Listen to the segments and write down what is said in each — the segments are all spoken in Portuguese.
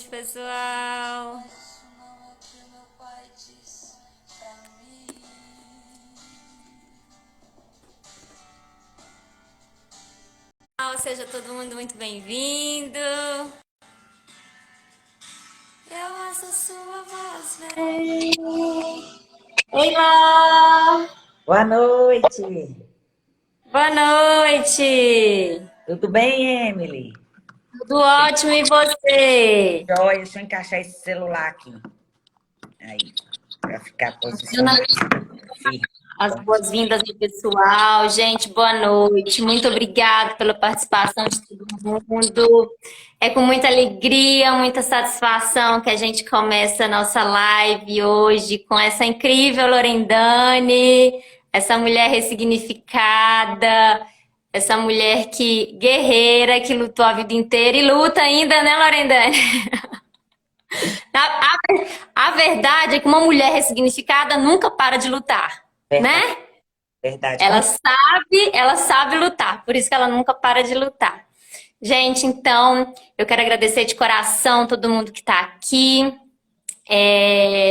noite, pessoal. Seja todo mundo muito bem-vindo. Eu ouço sua voz, velho. Oi, Ló. Boa noite. Boa noite. Tudo bem, Emily? Tudo ótimo e você? Joia, deixa eu encaixar esse celular aqui. Aí, para ficar posicionado. As boas-vindas ao pessoal. Gente, boa noite. Muito obrigada pela participação de todo mundo. É com muita alegria, muita satisfação que a gente começa a nossa live hoje com essa incrível Lorendane, essa mulher ressignificada, essa mulher que guerreira, que lutou a vida inteira e luta ainda, né, Lorendane? A, a verdade é que uma mulher ressignificada nunca para de lutar, Verdade, né? verdade. Ela sabe lutar, por isso que ela nunca para de lutar. Gente, então, eu quero agradecer de coração todo mundo que está aqui.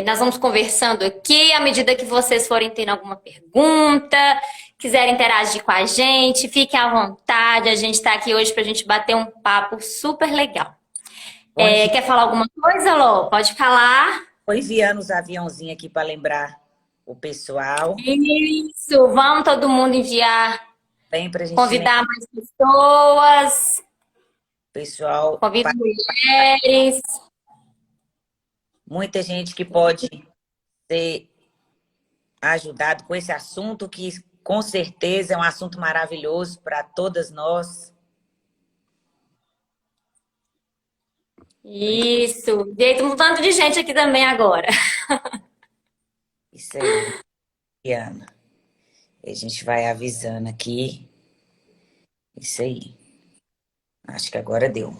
Nós vamos conversando aqui, à medida que vocês forem tendo alguma pergunta, quiserem interagir com a gente, fiquem à vontade. A gente está aqui hoje para a gente bater um papo super legal. Vou Quer falar alguma coisa, Lô? Pode falar. enviando os aviãozinhos aqui para lembrar o pessoal. Isso, vamos todo mundo enviar, Bem, para a gente lembrar convidar mais pessoas, o pessoal. convida mulheres. Muita gente que pode ser ajudado com esse assunto, que com certeza é um assunto maravilhoso para todas nós. Isso, deita um tanto de gente aqui também agora. Isso aí, Ana. A gente vai avisando aqui. Isso aí. Acho que agora deu.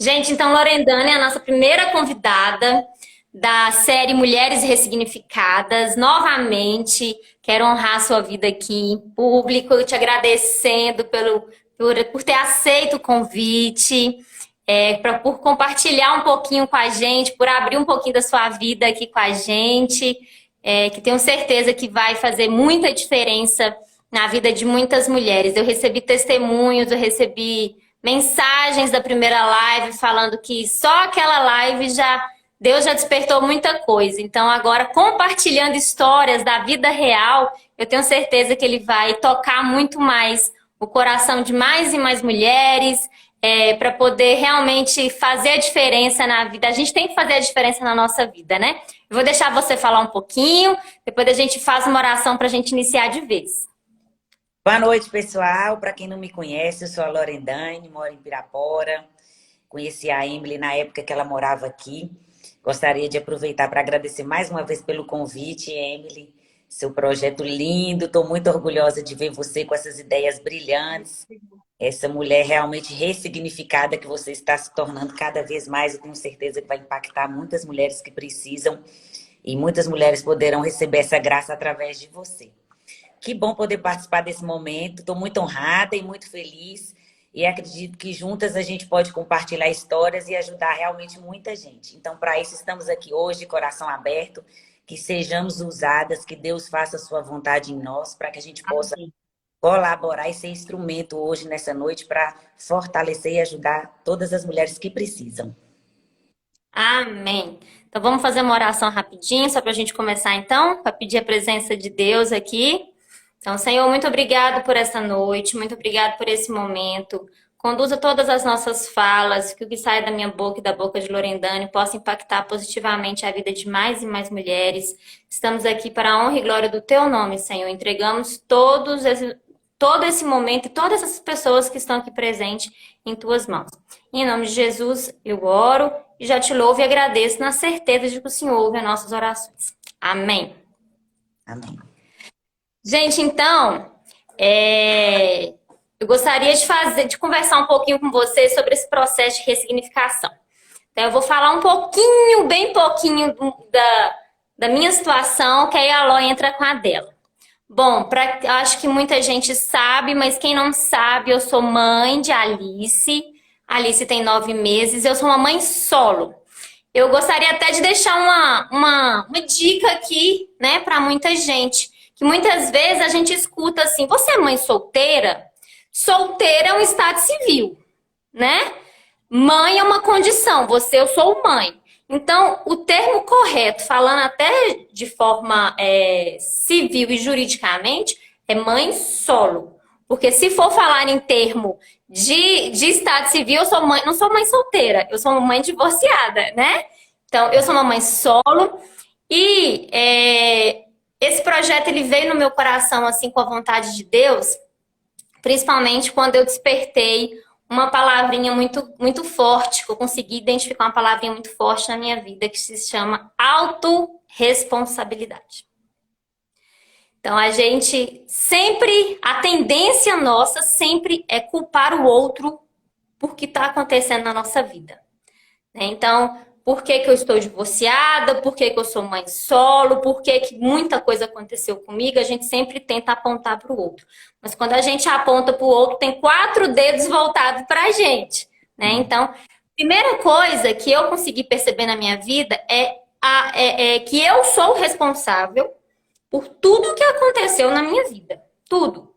Gente, então Lorendana é a nossa primeira convidada da série Mulheres Ressignificadas. Novamente, quero honrar a sua vida aqui em público, te agradecendo por ter aceito o convite, por compartilhar um pouquinho com a gente, por abrir um pouquinho da sua vida aqui com a gente, que tenho certeza que vai fazer muita diferença na vida de muitas mulheres. Eu recebi testemunhos, eu recebi mensagens da primeira live falando que só aquela live Deus já despertou muita coisa. Então, agora, compartilhando histórias da vida real, eu tenho certeza que ele vai tocar muito mais o coração de mais e mais mulheres, para poder realmente fazer a diferença na vida. A gente tem que fazer a diferença na nossa vida, né? Eu vou deixar você falar um pouquinho, depois a gente faz uma oração para a gente iniciar de vez. Boa noite, pessoal. Para quem não me conhece, eu sou a Lorendane, moro em Pirapora. Conheci a Emily na época que ela morava aqui. Gostaria de aproveitar para agradecer mais uma vez pelo convite, Emily. Seu projeto lindo. Estou muito orgulhosa de ver você com essas ideias brilhantes. Essa mulher realmente ressignificada que você está se tornando cada vez mais. Eu tenho certeza que vai impactar muitas mulheres que precisam. E muitas mulheres poderão receber essa graça através de você. Que bom poder participar desse momento. Estou muito honrada e muito feliz. E acredito que juntas a gente pode compartilhar histórias e ajudar realmente muita gente. Então, para isso, estamos aqui hoje, de coração aberto. Que sejamos usadas, que Deus faça a sua vontade em nós, para que a gente possa colaborar e ser instrumento hoje, nessa noite, para fortalecer e ajudar todas as mulheres que precisam. Amém. Então vamos fazer uma oração rapidinho, só para a gente começar então, para pedir a presença de Deus aqui. Então, Senhor, muito obrigado por essa noite, muito obrigado por esse momento. Conduza todas as nossas falas, que o que sai da minha boca e da boca de Lorendane possa impactar positivamente a vida de mais e mais mulheres. Estamos aqui para a honra e glória do Teu nome, Senhor. Entregamos todo esse momento e todas essas pessoas que estão aqui presentes em Tuas mãos. Em nome de Jesus, eu oro e já te louvo e agradeço na certeza de que o Senhor ouve as nossas orações. Amém. Amém. Gente, então, eu gostaria de conversar um pouquinho com vocês sobre esse processo de ressignificação. Então, eu vou falar um pouquinho, bem pouquinho da minha situação, que aí a Ló entra com a dela. Bom, acho que muita gente sabe, mas quem não sabe, eu sou mãe de Alice. a Alice tem 9 meses, eu sou uma mãe solo. Eu gostaria até de deixar uma dica aqui, né, para muita gente. Que muitas vezes a gente escuta assim, você é mãe solteira? Solteira é um estado civil, né? Mãe é uma condição, eu sou mãe. Então, o termo correto, falando até de forma civil e juridicamente, é mãe solo. Porque se for falar em termo de estado civil, eu sou mãe, não sou mãe solteira, eu sou uma mãe divorciada, né? Então, eu sou uma mãe solo e esse projeto ele veio no meu coração assim com a vontade de Deus, principalmente quando eu despertei uma palavrinha muito, muito forte, que eu consegui identificar uma palavrinha muito forte na minha vida, que se chama autorresponsabilidade. Então, a tendência nossa sempre é culpar o outro por que está acontecendo na nossa vida. Então, por que eu estou divorciada? Por que eu sou mãe solo? Por que muita coisa aconteceu comigo? A gente sempre tenta apontar para o outro. Mas quando a gente aponta para o outro, tem 4 dedos voltados para a gente, né? Então, primeira coisa que eu consegui perceber na minha vida é que eu sou responsável por tudo que aconteceu na minha vida. Tudo.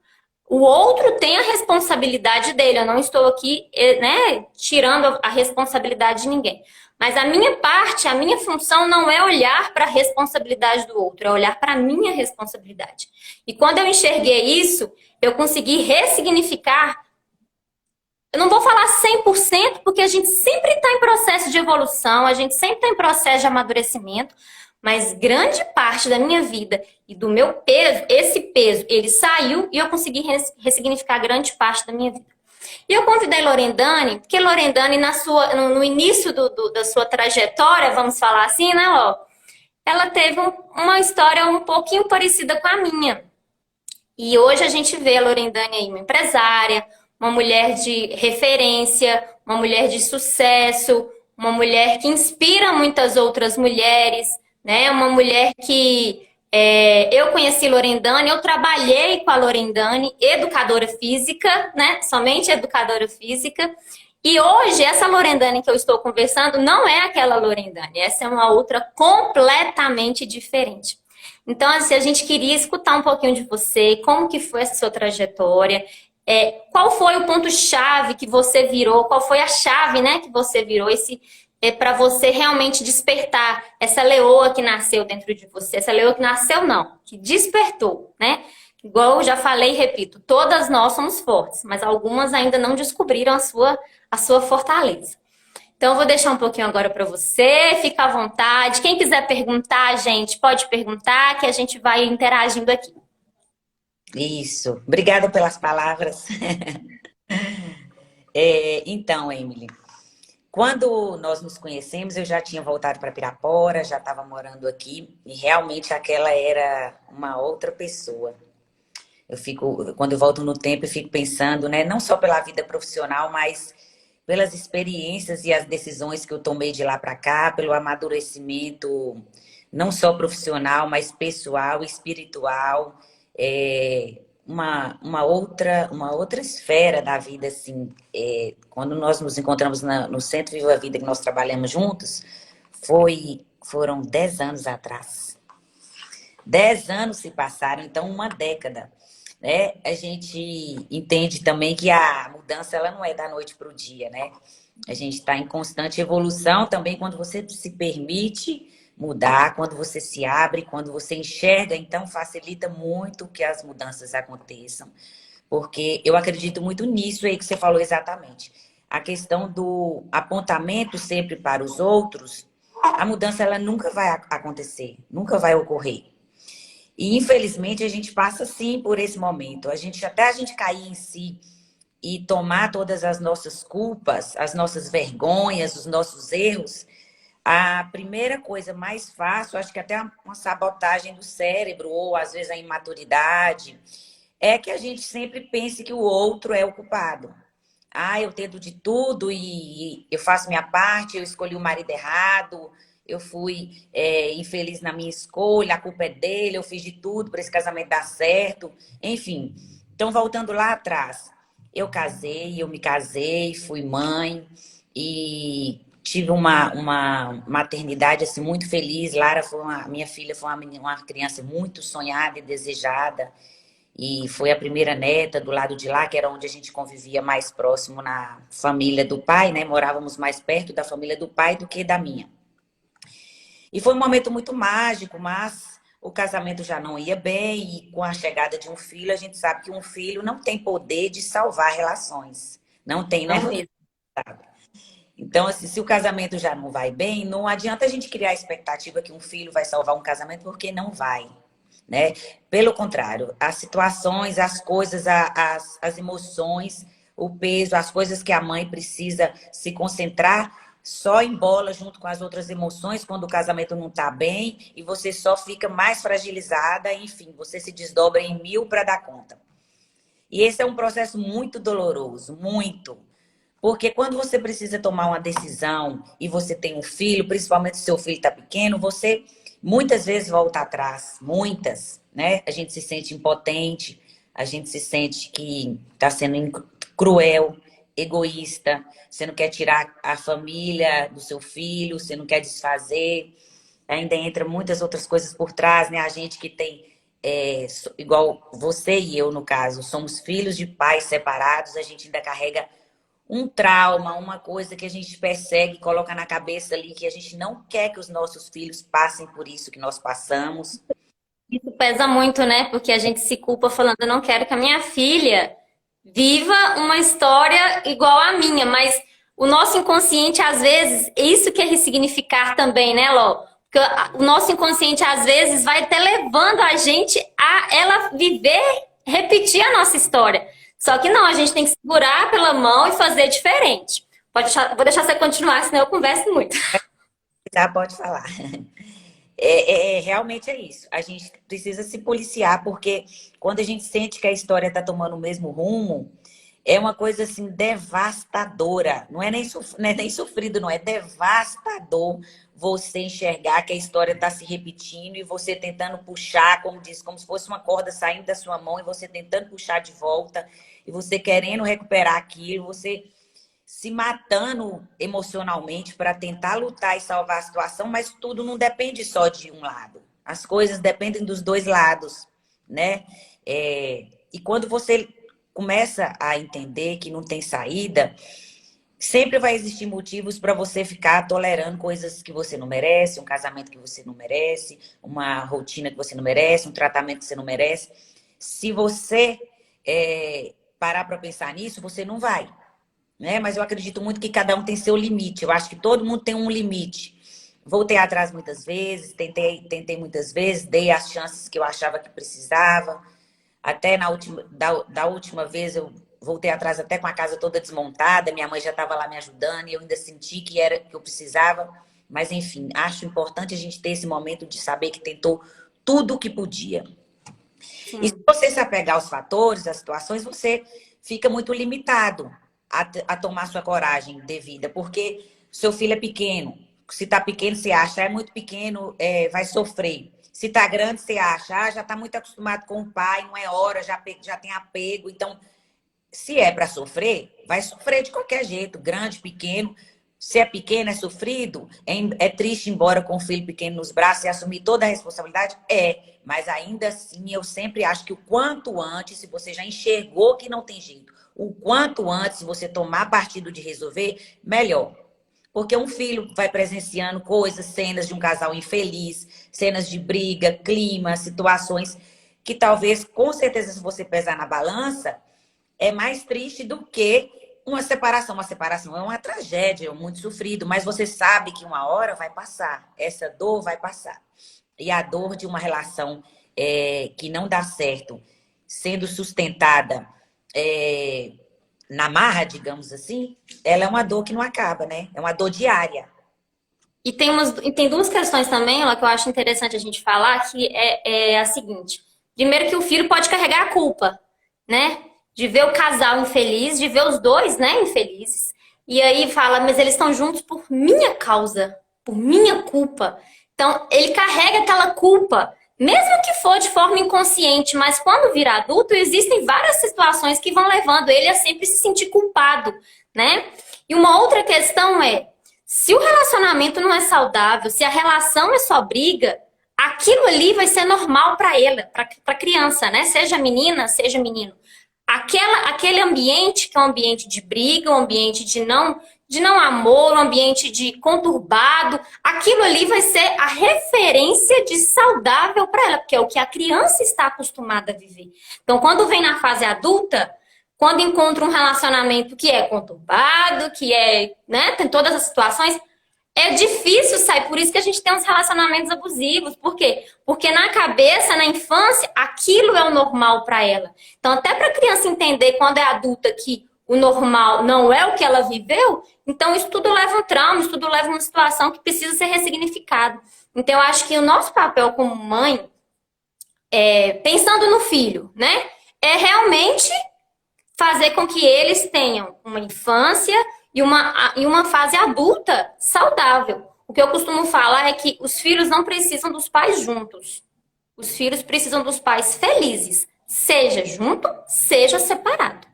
O outro tem a responsabilidade dele. Eu não estou aqui, né, tirando a responsabilidade de ninguém. Mas a minha parte, a minha função não é olhar para a responsabilidade do outro, é olhar para a minha responsabilidade. E quando eu enxerguei isso, eu consegui ressignificar. Eu não vou falar 100%, porque a gente sempre está em processo de evolução, a gente sempre está em processo de amadurecimento, mas grande parte da minha vida e do meu peso, esse peso, ele saiu e eu consegui ressignificar grande parte da minha vida. E eu convidei Lorendane, porque Lorendane, no início da sua trajetória, vamos falar assim, né, Ló? Ela teve uma história um pouquinho parecida com a minha. E hoje a gente vê a Lorendane aí, uma empresária, uma mulher de referência, uma mulher de sucesso, uma mulher que inspira muitas outras mulheres, né? Uma mulher que eu conheci Lorendane, eu trabalhei com a Lorendane, educadora física, né? Somente educadora física. E hoje, essa Lorendane que eu estou conversando não é aquela Lorendane, essa é uma outra completamente diferente. Então, assim, a gente queria escutar um pouquinho de você, como que foi essa sua trajetória, qual foi o ponto-chave que você virou, qual foi a chave, né, que você virou para você realmente despertar essa leoa que nasceu dentro de você. Essa leoa que nasceu, não, que despertou, né? Igual eu já falei e repito, todas nós somos fortes, mas algumas ainda não descobriram a sua fortaleza. Então, eu vou deixar um pouquinho agora para você, fica à vontade. Quem quiser perguntar, gente, pode perguntar, que a gente vai interagindo aqui. Isso. Obrigada pelas palavras. Então, Emily, quando nós nos conhecemos, eu já tinha voltado para Pirapora, já estava morando aqui, e realmente aquela era uma outra pessoa. Quando eu volto no tempo, eu fico pensando, né, não só pela vida profissional, mas pelas experiências e as decisões que eu tomei de lá para cá, pelo amadurecimento, não só profissional, mas pessoal, espiritual, uma outra esfera da vida, assim. Quando nós nos encontramos no Centro Viva a Vida, que nós trabalhamos juntos, foram 10 anos atrás. 10 anos se passaram, então uma década. Né? A gente entende também que a mudança ela não é da noite para o dia, né? A gente está em constante evolução também quando você se permite mudar, quando você se abre, quando você enxerga, então facilita muito que as mudanças aconteçam. Porque eu acredito muito nisso aí que você falou exatamente. A questão do apontamento sempre para os outros, a mudança ela nunca vai acontecer, nunca vai ocorrer. E, infelizmente, a gente passa, sim, por esse momento. Até a gente cair em si e tomar todas as nossas culpas, as nossas vergonhas, os nossos erros, a primeira coisa mais fácil, acho que até uma sabotagem do cérebro, ou às vezes a imaturidade, é que a gente sempre pense que o outro é o culpado. Eu tento de tudo e eu faço minha parte, eu escolhi o marido errado, eu fui infeliz na minha escolha, a culpa é dele, eu fiz de tudo para esse casamento dar certo. Enfim, então voltando lá atrás, eu me casei, fui mãe e tive uma maternidade assim, muito feliz. Lara minha filha foi uma criança muito sonhada e desejada. E foi a primeira neta do lado de lá, que era onde a gente convivia mais próximo na família do pai, né? Morávamos mais perto da família do pai do que da minha. E foi um momento muito mágico, mas o casamento já não ia bem, e com a chegada de um filho, a gente sabe que um filho não tem poder de salvar relações. Não tem, né? Não mesmo. Então, assim, se o casamento já não vai bem, não adianta a gente criar a expectativa que um filho vai salvar um casamento, porque não vai, né? Pelo contrário, as situações, as coisas, as emoções, o peso, as coisas que a mãe precisa se concentrar, só embola junto com as outras emoções quando o casamento não está bem e você só fica mais fragilizada, enfim, você se desdobra em mil para dar conta. E esse é um processo muito doloroso, muito. Porque quando você precisa tomar uma decisão e você tem um filho, principalmente se seu filho está pequeno, você muitas vezes volta atrás. Muitas, né? A gente se sente impotente, a gente se sente que está sendo cruel, egoísta, você não quer tirar a família do seu filho, você não quer desfazer. Ainda entra muitas outras coisas por trás, né? A gente que tem, igual você e eu, no caso, somos filhos de pais separados, a gente ainda carrega um trauma, uma coisa que a gente persegue, coloca na cabeça ali, que a gente não quer que os nossos filhos passem por isso que nós passamos. Isso pesa muito, né? Porque a gente se culpa falando, eu não quero que a minha filha viva uma história igual à minha, mas o nosso inconsciente, às vezes, isso que é ressignificar também, né, Ló? Porque o nosso inconsciente, às vezes, vai até levando a gente a ela viver, repetir a nossa história. Só que não, a gente tem que segurar pela mão e fazer diferente. Vou deixar você continuar, senão eu converso muito. Já pode falar. Realmente é isso. A gente precisa se policiar, porque quando a gente sente que a história está tomando o mesmo rumo, é uma coisa assim devastadora. Não é nem sofrido, não, é devastador você enxergar que a história está se repetindo e você tentando puxar, como diz, como se fosse uma corda saindo da sua mão e você tentando puxar de volta e você querendo recuperar aquilo, você se matando emocionalmente para tentar lutar e salvar a situação, mas tudo não depende só de um lado. As coisas dependem dos dois lados, né? E quando você começa a entender que não tem saída, sempre vai existir motivos para você ficar tolerando coisas que você não merece, um casamento que você não merece, uma rotina que você não merece, um tratamento que você não merece. Se você parar para pensar nisso, você não vai, né? Mas eu acredito muito que cada um tem seu limite. Eu acho que todo mundo tem um limite. Voltei atrás muitas vezes, tentei muitas vezes, dei as chances que eu achava que precisava. Até da última vez eu voltei atrás até com a casa toda desmontada, minha mãe já estava lá me ajudando e eu ainda senti que era que eu precisava. Mas enfim, acho importante a gente ter esse momento de saber que tentou tudo o que podia. E se você se apegar aos fatores, às situações, você fica muito limitado a tomar sua coragem devida, porque seu filho é pequeno. Se tá pequeno, você acha, é muito pequeno, vai sofrer. Se tá grande, você acha, já tá muito acostumado com o pai, não é hora, já tem apego. Então, se é para sofrer, vai sofrer de qualquer jeito, grande, pequeno. Se é pequeno, é sofrido, é triste ir embora com o filho pequeno nos braços e assumir toda a responsabilidade? Mas ainda assim, eu sempre acho que o quanto antes, se você já enxergou que não tem jeito, o quanto antes você tomar partido de resolver, melhor. Porque um filho vai presenciando coisas, cenas de um casal infeliz, cenas de briga, clima, situações que talvez, com certeza, se você pesar na balança, é mais triste do que uma separação. Uma separação é uma tragédia, é muito sofrido, mas você sabe que uma hora vai passar, essa dor vai passar. E a dor de uma relação que não dá certo, sendo sustentada na marra, digamos assim, ela é uma dor que não acaba, né? É uma dor diária. E tem duas questões também, ó, que eu acho interessante a gente falar, que é a seguinte. Primeiro que o filho pode carregar a culpa, né? De ver o casal infeliz, de ver os dois, né, infelizes. E aí fala, mas eles estão juntos por minha causa, por minha culpa. Então, ele carrega aquela culpa Mesmo que for de forma inconsciente, mas quando vira adulto, existem várias situações que vão levando ele a sempre se sentir culpado, né? E uma outra questão é, se o relacionamento não é saudável, se a relação é só briga, aquilo ali vai ser normal para ela, para a criança, né? Seja menina, seja menino. Aquele ambiente que é um ambiente de briga, um ambiente de não amor, um ambiente de conturbado, aquilo ali vai ser a referência de saudável para ela, porque é o que a criança está acostumada a viver. Então, quando vem na fase adulta, quando encontra um relacionamento que é conturbado, que é, né, tem todas as situações, é difícil sair, por isso que a gente tem uns relacionamentos abusivos. Por quê? Porque na cabeça, na infância, aquilo é o normal para ela. Então, até para a criança entender quando é adulta que o normal não é o que ela viveu, então isso tudo leva um trauma, isso tudo leva uma situação que precisa ser ressignificado. Então, eu acho que o nosso papel como mãe, pensando no filho, né, é realmente fazer com que eles tenham uma infância e uma fase adulta saudável. O que eu costumo falar é que os filhos não precisam dos pais juntos. Os filhos precisam dos pais felizes, seja junto, seja separado.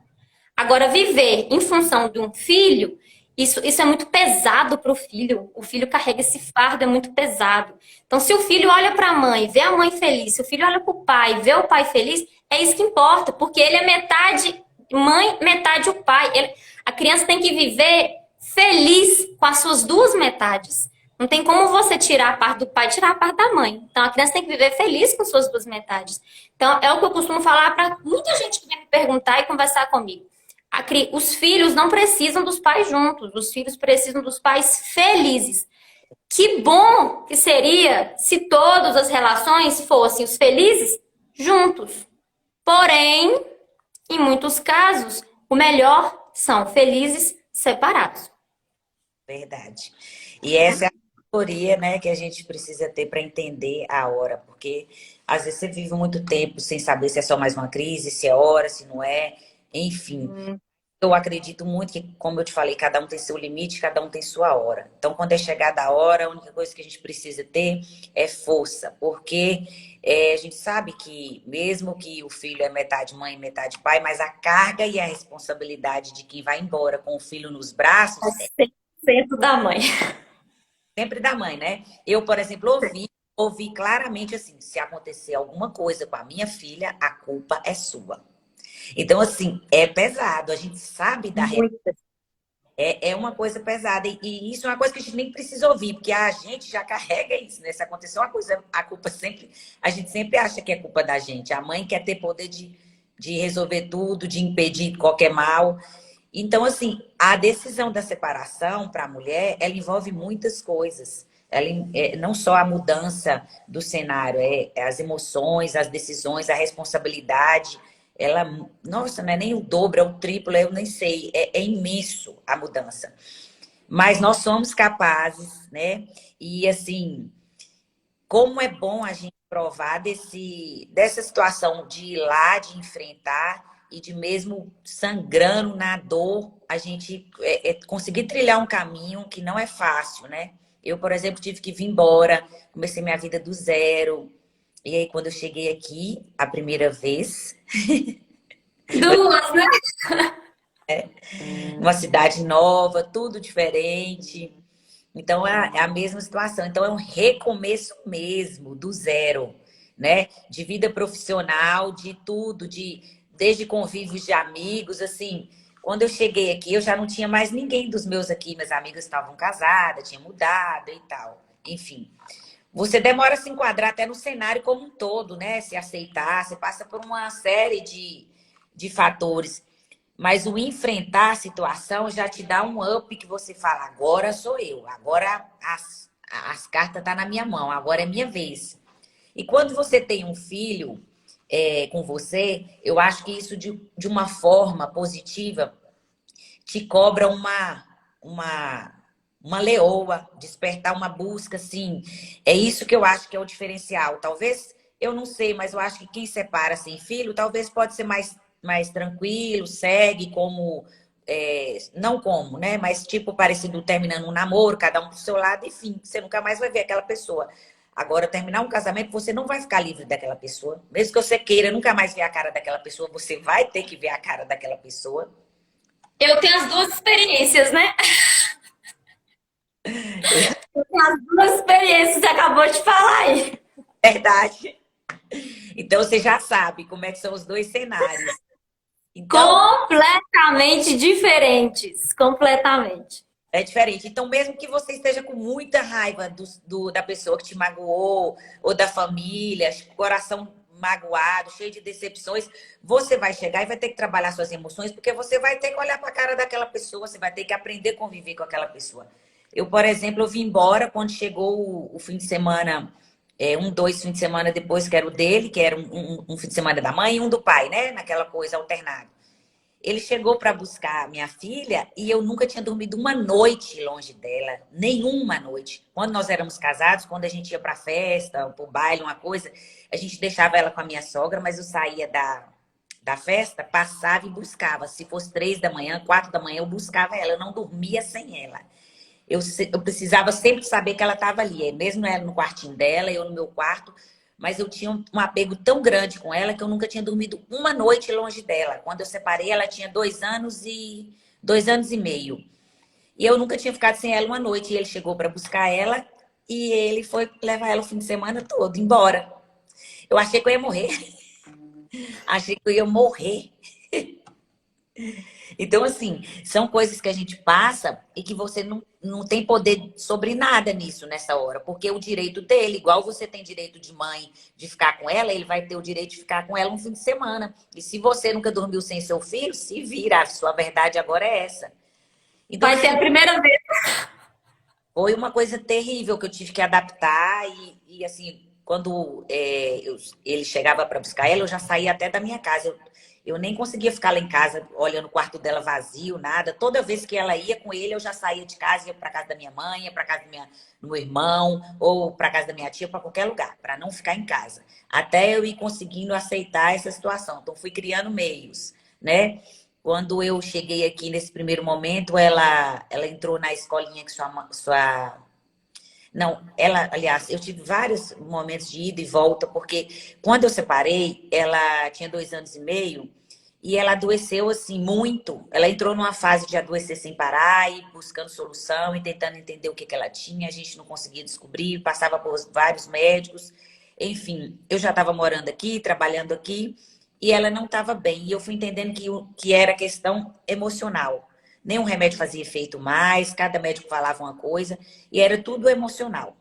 Agora, viver em função de um filho, isso é muito pesado para o filho. O filho carrega esse fardo, é muito pesado. Então, se o filho olha para a mãe, vê a mãe feliz, se o filho olha para o pai, vê o pai feliz, é isso que importa, porque ele é metade mãe, metade o pai. A criança tem que viver feliz com as suas duas metades. Não tem como você tirar a parte do pai e tirar a parte da mãe. Então, a criança tem que viver feliz com suas duas metades. Então, é o que eu costumo falar para muita gente que vem me perguntar e conversar comigo. Os filhos não precisam dos pais juntos, os filhos precisam dos pais felizes. Que bom que seria se todas as relações fossem os felizes juntos. Porém, em muitos casos, o melhor são felizes separados. Verdade. E essa é a teoria, né, que a gente precisa ter para entender a hora, porque às vezes você vive muito tempo sem saber se é só mais uma crise, se é hora, se não é, enfim. Eu acredito muito que, como eu te falei, cada um tem seu limite, cada um tem sua hora. Então, quando é chegada a hora, a única coisa que a gente precisa ter é força, porque a gente sabe que, mesmo que o filho é metade mãe, metade pai, mas a carga e a responsabilidade de quem vai embora com o filho nos braços é 100% da mãe. sempre da mãe, né? Eu, por exemplo, ouvi claramente assim: se acontecer alguma coisa com a minha filha, a culpa é sua. Então, assim, é pesado. A gente sabe da Muito. é uma coisa pesada. E isso é uma coisa que a gente nem precisa ouvir, porque a gente já carrega isso, né? Se acontecer uma coisa, a culpa sempre. A gente sempre acha que é culpa da gente. A mãe quer ter poder de resolver tudo, de impedir qualquer mal. Então, assim, a decisão da separação para a mulher, ela envolve muitas coisas. Ela, não só a mudança do cenário, é as emoções, as decisões, a responsabilidade. Ela, nossa, não é nem o dobro, é o triplo, eu nem sei. É imenso a mudança. Mas nós somos capazes, né? E, assim, como é bom a gente provar dessa situação de ir lá, de enfrentar e de mesmo sangrando na dor, a gente conseguir trilhar um caminho que não é fácil, né? Eu, por exemplo, tive que vir embora, comecei minha vida do zero. E aí, quando eu cheguei aqui, a primeira vez, Duas, né? uma cidade nova, tudo diferente. Então, é a mesma situação. Então, é um recomeço mesmo, do zero, né? De vida profissional, de tudo, desde convívios de amigos, assim. Quando eu cheguei aqui, eu já não tinha mais ninguém dos meus aqui. Minhas amigas estavam casadas, tinham mudado e tal. Enfim, você demora a se enquadrar até no cenário como um todo, né? Se aceitar, você passa por uma série de fatores. Mas o enfrentar a situação já te dá um up que você fala: agora sou eu, agora as cartas estão na minha mão, agora é minha vez. E quando você tem um filho com você, eu acho que isso de uma forma positiva te cobra uma leoa, despertar uma busca, assim. É isso que eu acho que é o diferencial. Talvez, eu não sei, mas eu acho que quem separa sem filho, talvez pode ser mais tranquilo, segue como... não como, né? Mas tipo, parecido terminando um namoro, cada um pro seu lado, enfim, você nunca mais vai ver aquela pessoa. Agora, terminar um casamento, você não vai ficar livre daquela pessoa. Mesmo que você queira nunca mais ver a cara daquela pessoa, você vai ter que ver a cara daquela pessoa. Eu tenho as duas experiências, né? Eu tenho as duas experiências, você acabou de falar aí. Verdade. Então, você já sabe como é que são os dois cenários. Então, Completamente diferentes. Completamente. é diferente. Então, mesmo que você esteja com muita raiva da pessoa que te magoou, ou da família, coração magoado, cheio de decepções, você vai chegar e vai ter que trabalhar suas emoções, porque você vai ter que olhar para a cara daquela pessoa, você vai ter que aprender a conviver com aquela pessoa. Eu, por exemplo, eu vim embora quando chegou o fim de semana, dois fins de semana depois, que era o dele, que era um fim de semana da mãe e um do pai, né? Naquela coisa alternada. Ele chegou para buscar minha filha e eu nunca tinha dormido uma noite longe dela, nenhuma noite. Quando nós éramos casados, quando a gente ia para festa, para o baile, uma coisa, a gente deixava ela com a minha sogra, mas eu saía da festa, passava e buscava. Se fosse 3 da manhã, 4 da manhã, eu buscava ela, eu não dormia sem ela. Eu precisava sempre saber que ela estava ali, mesmo ela no quartinho dela, eu no meu quarto, mas eu tinha um apego tão grande com ela que eu nunca tinha dormido uma noite longe dela. Quando eu separei, ela tinha 2 anos e meio. E eu nunca tinha ficado sem ela uma noite. E ele chegou para buscar ela e ele foi levar ela o fim de semana todo, embora. Eu achei que eu ia morrer. Achei que eu ia morrer. Então, assim, são coisas que a gente passa e que você não tem poder sobre nada nisso nessa hora, porque o direito dele, igual você tem direito de mãe de ficar com ela, ele vai ter o direito de ficar com ela um fim de semana. E se você nunca dormiu sem seu filho, se vira, a sua verdade agora é essa. Então, Vai ser a primeira vez. foi uma coisa terrível que eu tive que adaptar e assim, quando ele chegava para buscar ela, eu já saía até da minha casa. Eu nem conseguia ficar lá em casa olhando o quarto dela vazio, nada. Toda vez que ela ia com ele, eu já saía de casa, ia para casa da minha mãe, ia para casa do meu irmão, ou para casa da minha tia, para qualquer lugar, para não ficar em casa. Até eu ir conseguindo aceitar essa situação. Então, fui criando meios, né? Quando eu cheguei aqui nesse primeiro momento, ela entrou na escolinha que sua... Não, ela, aliás, eu tive vários momentos de ida e volta, porque quando eu separei, ela tinha 2 anos e meio e ela adoeceu assim muito. Ela entrou numa fase de adoecer sem parar e buscando solução e tentando entender o que que ela tinha. A gente não conseguia descobrir, passava por vários médicos. Enfim, eu já estava morando aqui, trabalhando aqui e ela não estava bem. E eu fui entendendo que era questão emocional. Nenhum remédio fazia efeito mais, cada médico falava uma coisa. E era tudo emocional.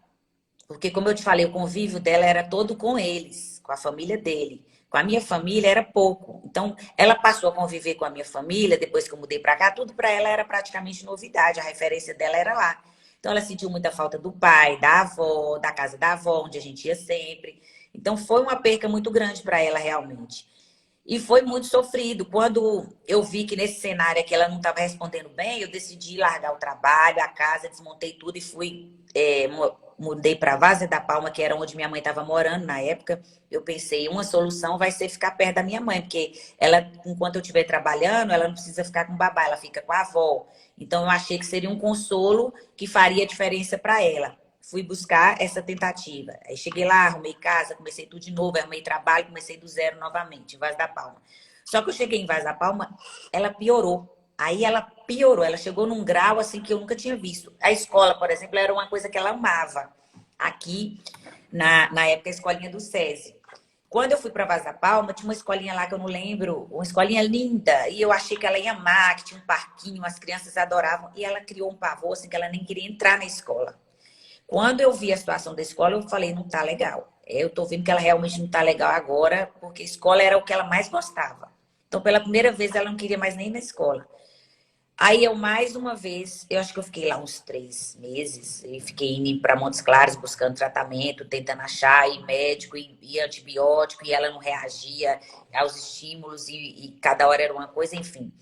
Porque, como eu te falei, o convívio dela era todo com eles, com a família dele. Com a minha família era pouco. Então, ela passou a conviver com a minha família, depois que eu mudei para cá, tudo para ela era praticamente novidade. A referência dela era lá. Então, ela sentiu muita falta do pai, da avó, da casa da avó, onde a gente ia sempre. Então, foi uma perca muito grande para ela, realmente. E foi muito sofrido. Quando eu vi que nesse cenário aqui ela não estava respondendo bem, eu decidi largar o trabalho, a casa, desmontei tudo e fui, mudei para Várzea da Palma, que era onde minha mãe estava morando na época. Eu pensei, uma solução vai ser ficar perto da minha mãe, porque ela, enquanto eu estiver trabalhando, ela não precisa ficar com o babá, ela fica com a avó. Então eu achei que seria um consolo que faria diferença para ela. Fui buscar essa tentativa. Aí cheguei lá, arrumei casa, comecei tudo de novo, arrumei trabalho, comecei do zero novamente, em Vaz da Palma. Só que eu cheguei em Vaz da Palma, ela piorou. Aí ela piorou, ela chegou num grau assim que eu nunca tinha visto. A escola, por exemplo, era uma coisa que ela amava. Aqui, na época, a escolinha do SESI. Quando eu fui para Vaz da Palma, tinha uma escolinha lá que eu não lembro, uma escolinha linda, e eu achei que ela ia amar, que tinha um parquinho, as crianças adoravam, e ela criou um pavor assim que ela nem queria entrar na escola. Quando eu vi a situação da escola, eu falei, não tá legal. Eu tô vendo que ela realmente não tá legal agora, porque a escola era o que ela mais gostava. Então, pela primeira vez, ela não queria mais nem ir na escola. Aí eu, mais uma vez, eu acho que eu fiquei lá uns 3 meses, e fiquei indo para Montes Claros buscando tratamento, tentando achar, e médico, e antibiótico, e ela não reagia aos estímulos, e cada hora era uma coisa, enfim.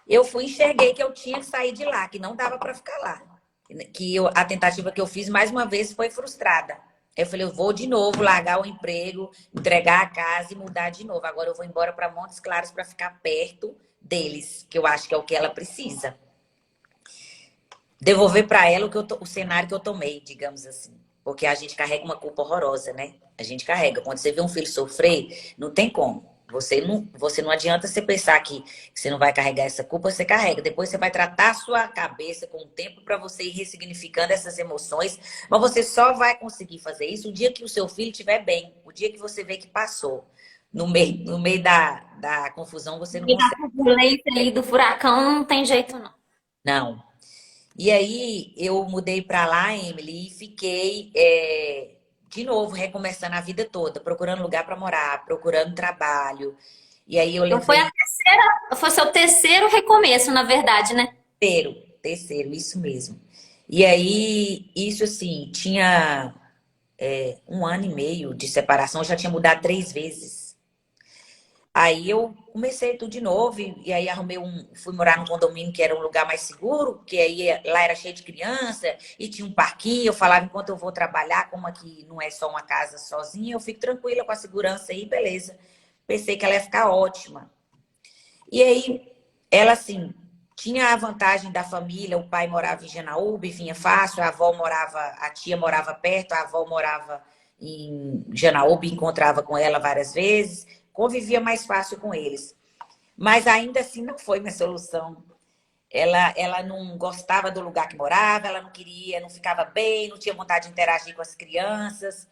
Eu enxerguei que eu tinha que sair de lá, que não dava para ficar lá. A tentativa que eu fiz, mais uma vez, foi frustrada. Eu falei, eu vou de novo largar o emprego, entregar a casa e mudar de novo. Agora eu vou embora para Montes Claros para ficar perto deles, que eu acho que é o que ela precisa. Devolver para ela o cenário que eu tomei, digamos assim. porque a gente carrega uma culpa horrorosa, né? A gente carrega. Quando você vê um filho sofrer, não tem como. Você não adianta você pensar que você não vai carregar essa culpa, você carrega. Depois você vai tratar a sua cabeça com o tempo para você ir ressignificando essas emoções. Mas você só vai conseguir fazer isso o dia que o seu filho estiver bem, o dia que você vê que passou. No meio da confusão, você não E da consegue. turbulência ali do furacão não tem jeito, não. Não. E aí eu mudei para lá, Emily, e fiquei de novo recomeçando a vida toda, procurando lugar para morar, procurando trabalho. E aí eu Então foi a levei terceira, foi seu terceiro recomeço, na verdade, né? terceiro, isso mesmo. E aí, isso assim, tinha 1 ano e meio de separação, eu já tinha mudado 3 vezes. Aí eu comecei tudo de novo e aí fui morar num condomínio que era um lugar mais seguro, porque aí lá era cheio de criança e tinha um parquinho. Eu falava, enquanto eu vou trabalhar, como aqui não é só uma casa sozinha, eu fico tranquila com a segurança aí, beleza. Pensei que ela ia ficar ótima. E aí, ela assim, tinha a vantagem da família, o pai morava em Janaúba e vinha fácil, a tia morava perto, a avó morava em Janaúba e encontrava com ela várias vezes, convivia mais fácil com eles. Mas ainda assim não foi minha solução. Ela não gostava do lugar que morava, ela não queria, não ficava bem, não tinha vontade de interagir com as crianças.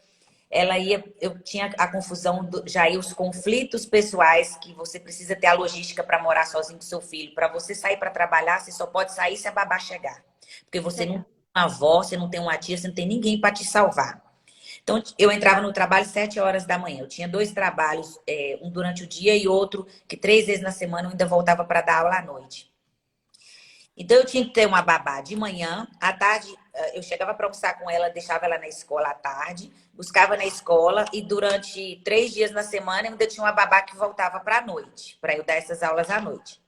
Eu tinha a confusão, já ia os conflitos pessoais, que você precisa ter a logística para morar sozinho com seu filho. Para você sair para trabalhar, você só pode sair se a babá chegar. Porque você não tem uma avó, você não tem uma tia, você não tem ninguém para te salvar. Então, eu entrava no trabalho 7 horas da manhã. Eu tinha 2 trabalhos, um durante o dia e outro que 3 vezes na semana eu ainda voltava para dar aula à noite. Então, eu tinha que ter uma babá de manhã, à tarde eu chegava para almoçar com ela, deixava ela na escola à tarde, buscava na escola e durante 3 dias na semana eu ainda tinha uma babá que voltava para a noite, para eu dar essas aulas à noite.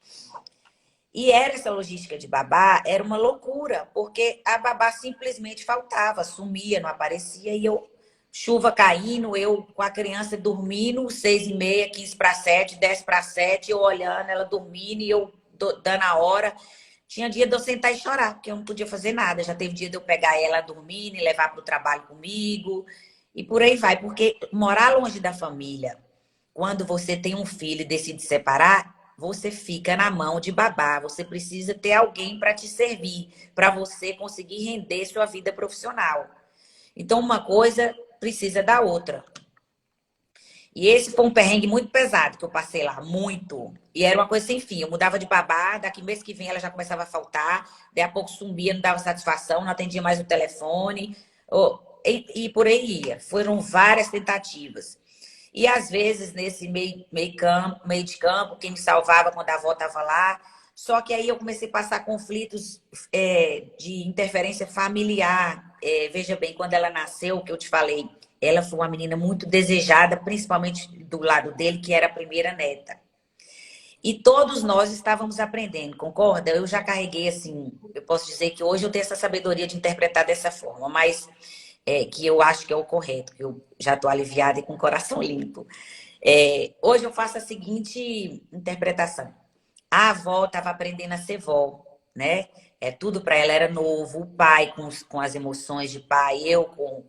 E essa logística de babá era uma loucura, porque a babá simplesmente faltava, sumia, não aparecia, e eu, chuva caindo, eu com a criança dormindo, 6h30, 6:45, 6:50, eu olhando, ela dormindo e eu dando a hora. Tinha dia de eu sentar e chorar, porque eu não podia fazer nada. Já teve dia de eu pegar ela dormindo e levar para o trabalho comigo, e por aí vai, porque morar longe da família, quando você tem um filho e decide separar, você fica na mão de babá. Você precisa ter alguém para te servir, para você conseguir render sua vida profissional. Então, uma coisa precisa da outra. E esse foi um perrengue muito pesado que eu passei lá, muito. E era uma coisa sem fim. Eu mudava de babá, daqui mês que vem ela já começava a faltar, daí a pouco sumia, não dava satisfação, não atendia mais o telefone, e por aí ia. Foram várias tentativas. E às vezes, nesse meio de campo, quem me salvava quando a avó estava lá. Só que aí eu comecei a passar conflitos de interferência familiar. Veja bem, quando ela nasceu, que eu te falei, ela foi uma menina muito desejada, principalmente do lado dele, que era a primeira neta. E todos nós estávamos aprendendo, concorda? Eu já carreguei assim, eu posso dizer que hoje eu tenho essa sabedoria de interpretar dessa forma, mas que eu acho que é o correto, que eu já estou aliviada e com o coração limpo. Hoje eu faço a seguinte interpretação. A avó estava aprendendo a ser vó, né? Tudo para ela era novo, o pai com as emoções de pai, eu com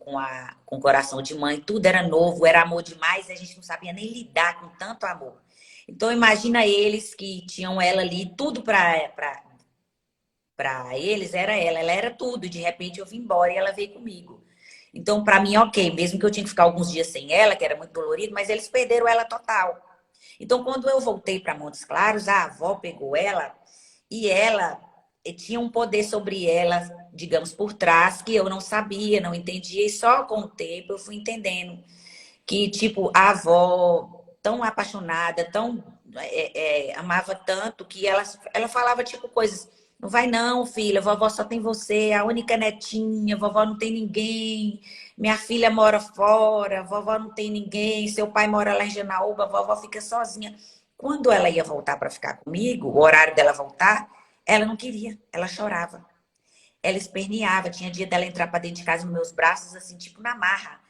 o coração de mãe, tudo era novo, era amor demais e a gente não sabia nem lidar com tanto amor. Então imagina eles que tinham ela ali, tudo para eles era ela era tudo, e de repente eu vim embora e ela veio comigo. Então, para mim, ok, mesmo que eu tinha que ficar alguns dias sem ela, que era muito dolorido, mas eles perderam ela total. Então, quando eu voltei para Montes Claros, a avó pegou ela e ela tinha um poder sobre ela, digamos, por trás, que eu não sabia, não entendia, e só com o tempo eu fui entendendo que, tipo, a avó, tão apaixonada, tão amava tanto, que ela falava, tipo, coisas. Não vai não, filha, vovó só tem você, a única netinha, vovó não tem ninguém, minha filha mora fora, vovó não tem ninguém, seu pai mora lá em Janaúba, vovó fica sozinha. Quando ela ia voltar para ficar comigo, o horário dela voltar, ela não queria, ela chorava. Ela esperneava, tinha dia dela entrar para dentro de casa nos meus braços, assim, tipo na marra.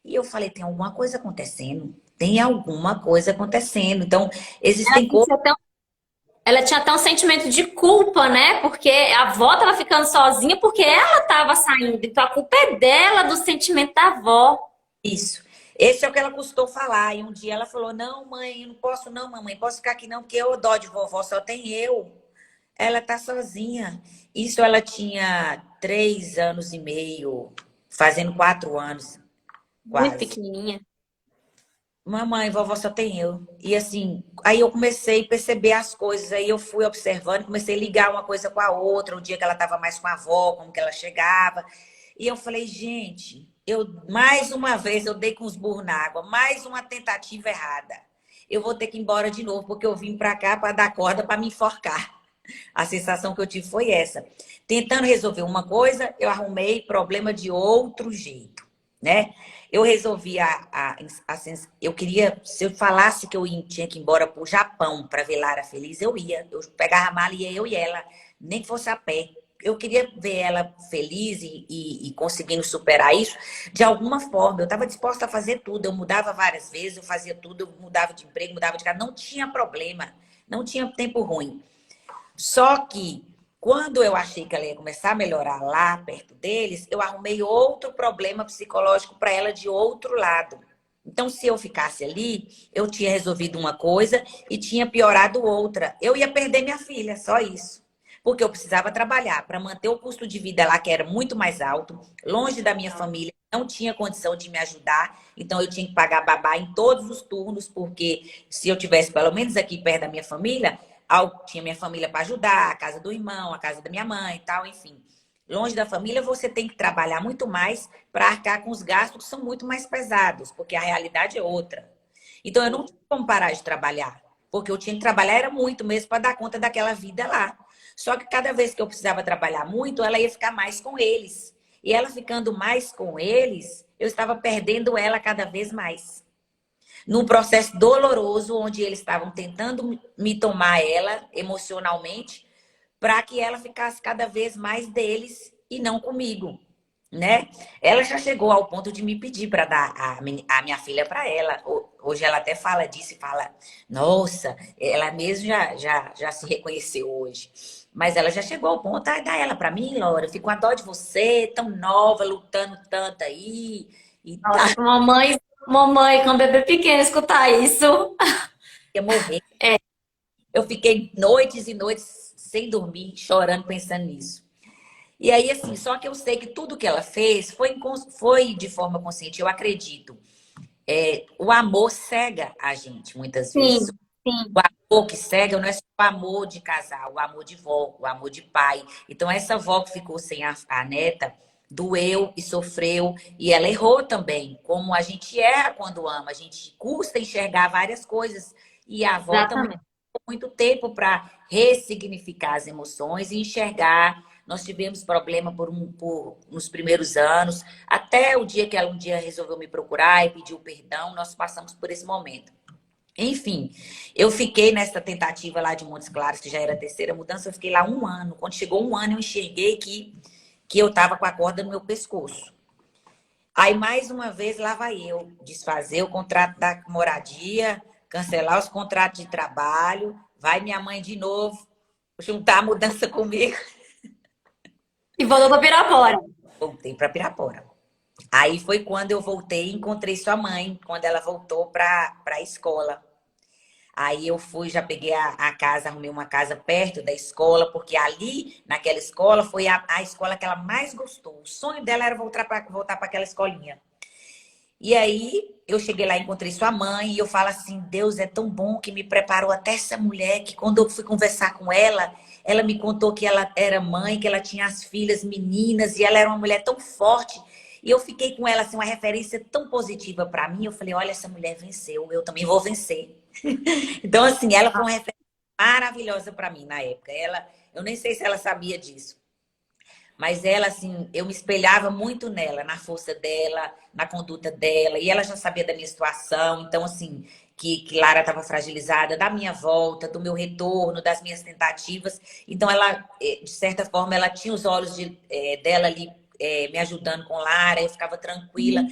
E eu falei, tem alguma coisa acontecendo? Tem alguma coisa acontecendo. Então, Ela existem quis coisas. ser tão, Ela tinha até um sentimento de culpa, né? Porque a avó tava ficando sozinha porque ela tava saindo. Então a culpa é dela, do sentimento da avó. Isso. Esse é o que ela custou falar. E um dia ela falou: Não, mãe, eu não posso, não, mamãe, posso ficar aqui não, porque eu dó de vovó, só tem eu. Ela tá sozinha. Isso ela tinha 3 anos e meio, fazendo 4 anos, Muito quase. pequenininha. Mamãe, vovó só tem eu. E assim, aí eu comecei a perceber as coisas, aí eu fui observando, comecei a ligar uma coisa com a outra, o dia que ela estava mais com a avó, como que ela chegava. E eu falei, gente, eu mais uma vez eu dei com os burros na água, mais uma tentativa errada. Eu vou ter que ir embora de novo, porque eu vim para cá para dar corda para me enforcar. A sensação que eu tive foi essa. Tentando resolver uma coisa, eu arrumei problema de outro jeito, né? Eu resolvi eu queria, se eu falasse que tinha que ir embora para o Japão para ver Lara feliz, eu ia. Eu pegava a mala e ia eu e ela, nem que fosse a pé. Eu queria ver ela feliz e conseguindo superar isso de alguma forma. Eu estava disposta a fazer tudo. Eu mudava várias vezes, eu fazia tudo, eu mudava de emprego, mudava de casa. Não tinha problema, não tinha tempo ruim. Só que quando eu achei que ela ia começar a melhorar lá perto deles, eu arrumei outro problema psicológico para ela de outro lado. Então, se eu ficasse ali, eu tinha resolvido uma coisa e tinha piorado outra. Eu ia perder minha filha, só isso. Porque eu precisava trabalhar para manter o custo de vida lá, que era muito mais alto, longe da minha família, não tinha condição de me ajudar. Então, eu tinha que pagar babá em todos os turnos, porque se eu tivesse pelo menos aqui perto da minha família, tinha minha família para ajudar, a casa do irmão, a casa da minha mãe e tal, enfim. Longe da família, você tem que trabalhar muito mais para arcar com os gastos que são muito mais pesados, porque a realidade é outra. Então, eu não tinha como parar de trabalhar, porque eu tinha que trabalhar era muito mesmo para dar conta daquela vida lá. Só que cada vez que eu precisava trabalhar muito, ela ia ficar mais com eles. E ela ficando mais com eles, eu estava perdendo ela cada vez mais num processo doloroso, onde eles estavam tentando me tomar ela emocionalmente, para que ela ficasse cada vez mais deles e não comigo, né? Ela já chegou ao ponto de me pedir para dar a minha filha para ela. Hoje ela até fala disso e fala, nossa, ela mesmo já se reconheceu hoje. Mas ela já chegou ao ponto, ah, dá ela para mim, Laura, eu fico com a dó de você, tão nova, lutando tanto aí e tá, Nossa, mamãe com um bebê pequeno escutar isso. ia morrer. Eu fiquei noites e noites sem dormir, chorando, pensando nisso. E aí, assim, só que eu sei que tudo que ela fez foi de forma consciente, eu acredito. O amor cega a gente, muitas vezes. Sim, sim. O amor que cega não é só o amor de casal, o amor de vó, o amor de pai. Então, essa vó que ficou sem a neta, doeu e sofreu, e ela errou também. Como a gente erra quando ama, a gente custa enxergar várias coisas. E a avó também Exatamente. muito tempo para ressignificar as emoções e enxergar. Nós tivemos problema nos primeiros anos, até o dia que ela um dia resolveu me procurar e pediu perdão, nós passamos por esse momento. Enfim, eu fiquei nessa tentativa lá de Montes Claros, que já era a terceira mudança, eu fiquei lá um ano. Quando chegou um ano, eu enxerguei que eu estava com a corda no meu pescoço. Aí, mais uma vez, lá vai eu desfazer o contrato da moradia, cancelar os contratos de trabalho, vai minha mãe de novo juntar a mudança comigo. E voltou para Pirapora. Voltei para Pirapora. Aí foi quando eu voltei e encontrei sua mãe, quando ela voltou para a escola. Aí eu fui, já peguei a casa, arrumei uma casa perto da escola, porque ali, naquela escola, foi a escola que ela mais gostou. O sonho dela era voltar para aquela escolinha. E aí eu cheguei lá, encontrei sua mãe, e eu falo assim, Deus é tão bom que me preparou até essa mulher, que quando eu fui conversar com ela, ela me contou que ela era mãe, que ela tinha as filhas meninas, e ela era uma mulher tão forte. E eu fiquei com ela, assim, uma referência tão positiva para mim. Eu falei, olha, essa mulher venceu, eu também vou vencer. Então, assim, ela foi uma referência maravilhosa para mim na época. Eu nem sei se ela sabia disso. Mas ela, assim, eu me espelhava muito nela, na força dela, na conduta dela. E ela já sabia da minha situação. Então, assim, que Lara estava fragilizada, da minha volta, do meu retorno, das minhas tentativas. Então, ela, de certa forma, ela tinha os olhos dela ali me ajudando com Lara. Eu ficava tranquila.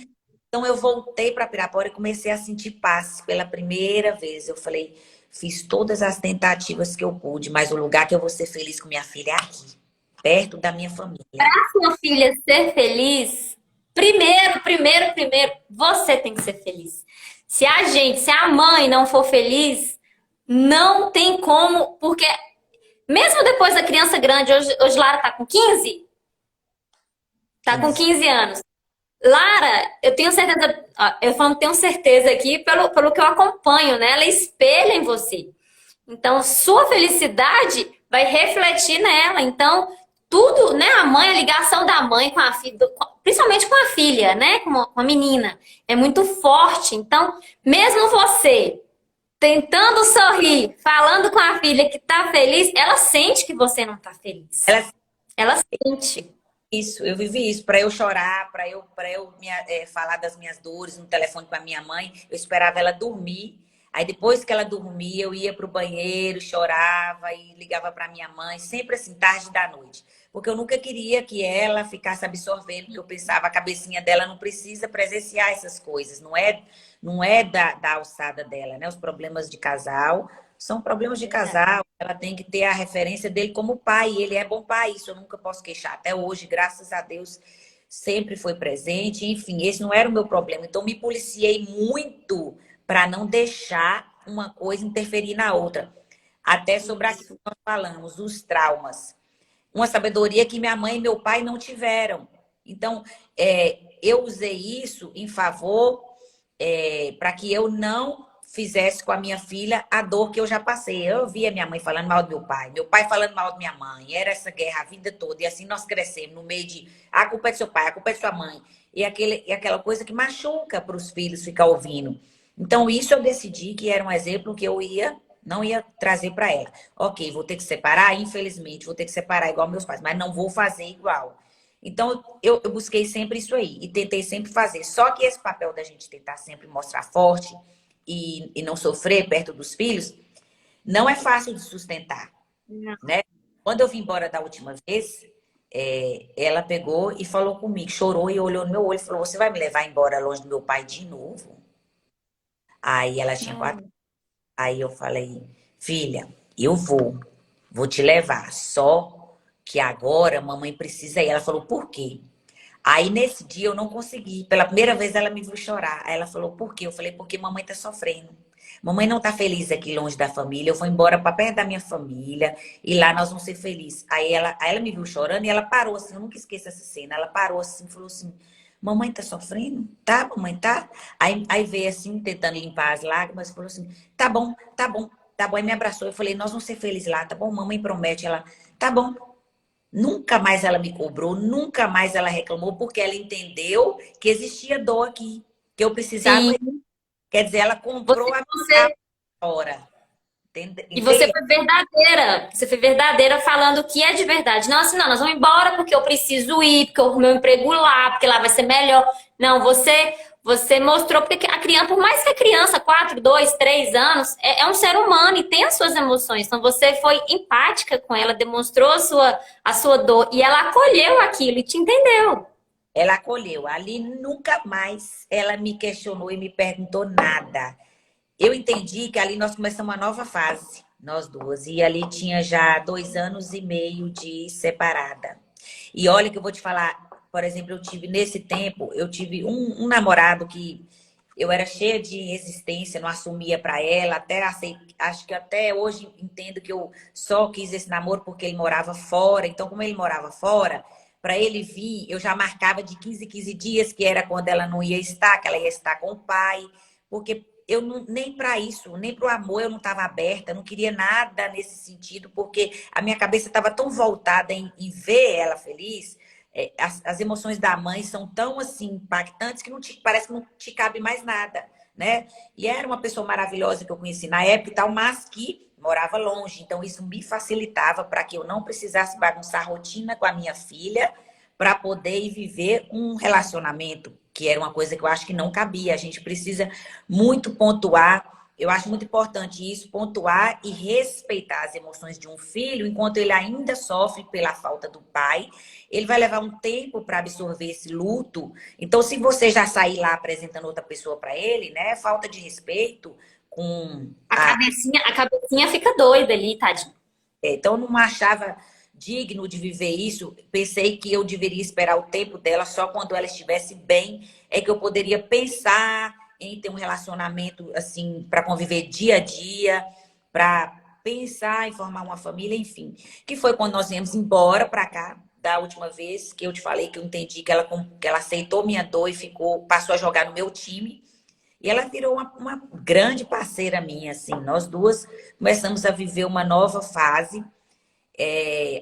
Então, eu voltei para Pirapora e comecei a sentir paz pela primeira vez. Eu falei, Fiz todas as tentativas que eu pude, mas o lugar que eu vou ser feliz com minha filha é aqui, perto da minha família. Sua filha ser feliz, primeiro, você tem que ser feliz. Se a mãe não for feliz, não tem como, porque mesmo depois da criança grande, hoje Lara tá com 15, tá com 15. 15 anos. Lara, eu tenho certeza, ó, eu falo tenho certeza aqui pelo que eu acompanho, né? Ela espelha em você. Então, sua felicidade vai refletir nela. Então, tudo, né? A mãe, a ligação da mãe com a filha, principalmente com a filha, né? Com a menina, é muito forte. Então, mesmo você tentando sorrir, falando com a filha que tá feliz, ela sente que você não tá feliz. Ela Ela sente. Isso, eu vivi isso. Para eu chorar, falar das minhas dores no telefone com a minha mãe, eu esperava ela dormir. Aí depois que ela dormia, eu ia para o banheiro, chorava e ligava para minha mãe, sempre assim, tarde da noite. Porque eu nunca queria que ela ficasse absorvendo, porque eu pensava, a cabecinha dela não precisa presenciar essas coisas, não é da alçada dela, né? Os problemas de casal são problemas de casal. Ela tem que ter a referência dele como pai. E ele é bom pai, isso eu nunca posso queixar. Até hoje, graças a Deus, sempre foi presente. Enfim, esse não era o meu problema. Então, me policiei muito para não deixar uma coisa interferir na outra. Até sobre aquilo que nós falamos, os traumas. Uma sabedoria que minha mãe e meu pai não tiveram. Então, eu usei isso em favor para que eu não fizesse com a minha filha a dor que eu já passei. Eu via minha mãe falando mal do meu pai falando mal da minha mãe. Era essa guerra a vida toda. E assim nós crescemos no meio de a culpa é do seu pai, a culpa é de sua mãe. E aquela coisa que machuca para os filhos ficar ouvindo. Então, isso eu decidi que era um exemplo que eu não ia trazer para ela. Ok, vou ter que separar, infelizmente, vou ter que separar igual meus pais, mas não vou fazer igual. Então, eu busquei sempre isso aí e tentei sempre fazer. Só que esse papel da gente tentar sempre mostrar forte e não sofrer perto dos filhos, não é fácil de sustentar, Não. né? Quando eu vim embora da última vez, ela pegou e falou comigo, chorou e olhou no meu olho e falou, você vai me levar embora longe do meu pai de novo? Aí ela tinha 4. Aí eu falei, filha, eu vou te levar. Só que agora a mamãe precisa ir. Ela falou, por quê? Aí nesse dia eu não consegui. Pela primeira vez ela me viu chorar. Aí ela falou, por quê? Eu falei, porque mamãe tá sofrendo. Mamãe não tá feliz aqui longe da família. Eu vou embora para perto da minha família e lá nós vamos ser felizes. Aí ela me viu chorando e ela parou assim. Eu nunca esqueço essa cena. Ela parou assim, falou assim, mamãe tá sofrendo? Tá, mamãe, tá? Aí veio assim, tentando limpar as lágrimas, falou assim, tá bom, tá bom, tá bom. Aí me abraçou. Eu falei, nós vamos ser felizes lá, tá bom? Mamãe promete. Ela, tá bom. Nunca mais ela me cobrou, nunca mais ela reclamou, porque ela entendeu que existia dor aqui, que eu precisava. Sim. Quer dizer, ela comprou a minha Você, hora. e você Entende? foi verdadeira. Você foi verdadeira falando o que é de verdade. Não, assim, não, nós vamos embora porque eu preciso ir, porque eu arrumei meu emprego lá, porque lá vai ser melhor. Não, você mostrou, porque a criança, por mais que a criança, 4, 2, 3 anos, é um ser humano e tem as suas emoções. Então você foi empática com ela, demonstrou a sua dor e ela acolheu aquilo e te entendeu. Ela acolheu. Ali nunca mais ela me questionou e me perguntou nada. Eu entendi que ali nós começamos uma nova fase, nós duas. E ali tinha já 2 anos e meio de separada. E olha que eu vou te falar, por exemplo, nesse tempo, eu tive um namorado que eu era cheia de resistência, não assumia pra ela, acho que até hoje entendo que eu só quis esse namoro porque ele morava fora. Então, como ele morava fora, para ele vir, eu já marcava de 15 em 15 dias, que era quando ela não ia estar, que ela ia estar com o pai, porque eu nem para isso, nem para o amor eu não estava aberta, não queria nada nesse sentido, porque a minha cabeça estava tão voltada em ver ela feliz. As emoções da mãe são tão assim impactantes que parece que não te cabe mais nada, né? E era uma pessoa maravilhosa que eu conheci na época e tal, mas que morava longe. Então isso me facilitava para que eu não precisasse bagunçar a rotina com a minha filha para poder ir viver um relacionamento, que era uma coisa que eu acho que não cabia. A gente precisa muito pontuar. Eu acho muito importante isso, pontuar e respeitar as emoções de um filho enquanto ele ainda sofre pela falta do pai. Ele vai levar um tempo para absorver esse luto. Então, se você já sair lá apresentando outra pessoa para ele, né, falta de respeito, com A cabecinha fica doida ali, tadinho. então, eu não achava digno de viver isso. Pensei que eu deveria esperar o tempo dela, só quando ela estivesse bem, é que eu poderia pensar em ter um relacionamento assim, para conviver dia a dia, para pensar em formar uma família, enfim. Que foi quando nós viemos embora para cá, da última vez que eu te falei que eu entendi que ela aceitou minha dor e passou a jogar no meu time. E ela virou uma grande parceira minha, assim. Nós duas começamos a viver uma nova fase,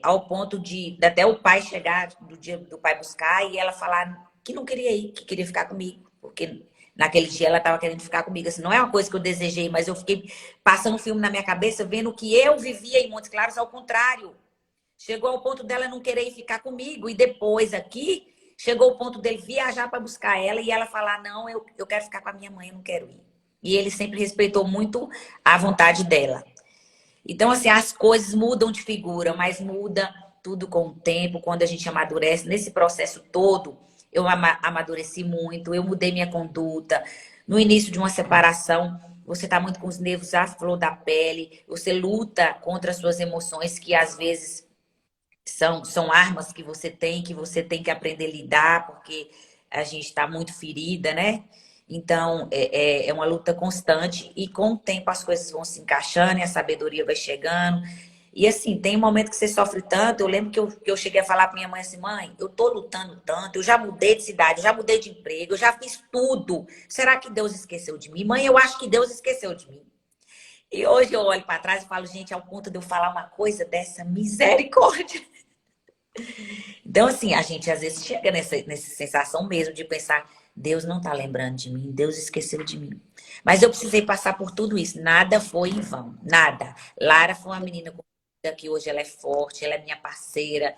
ao ponto de até o pai chegar, do dia do pai buscar, e ela falar que não queria ir, que queria ficar comigo. Porque naquele dia ela estava querendo ficar comigo. Assim, não é uma coisa que eu desejei, mas eu fiquei passando um filme na minha cabeça, vendo que eu vivia em Montes Claros ao contrário. Chegou ao ponto dela não querer ir ficar comigo. E depois aqui, chegou o ponto dele viajar para buscar ela e ela falar, não, eu quero ficar com a minha mãe, eu não quero ir. E ele sempre respeitou muito a vontade dela. Então, assim, as coisas mudam de figura, mas muda tudo com o tempo, quando a gente amadurece. Nesse processo todo, eu amadureci muito, eu mudei minha conduta. No início de uma separação, você está muito com os nervos à flor da pele, você luta contra as suas emoções, que às vezes são armas que você tem que aprender a lidar, porque a gente está muito ferida, né? Então, é uma luta constante e com o tempo as coisas vão se encaixando e a sabedoria vai chegando. E assim, tem um momento que você sofre tanto. Eu lembro que eu cheguei a falar para minha mãe assim, mãe, eu tô lutando tanto, eu já mudei de cidade, eu já mudei de emprego, eu já fiz tudo. Será que Deus esqueceu de mim? Mãe, eu acho que Deus esqueceu de mim. E hoje eu olho para trás e falo, gente, ao ponto de eu falar uma coisa dessa, misericórdia. Então, assim, a gente às vezes chega nessa sensação mesmo de pensar, Deus não está lembrando de mim, Deus esqueceu de mim. Mas eu precisei passar por tudo isso, nada foi em vão, nada. Lara foi uma menina que hoje ela é forte, ela é minha parceira.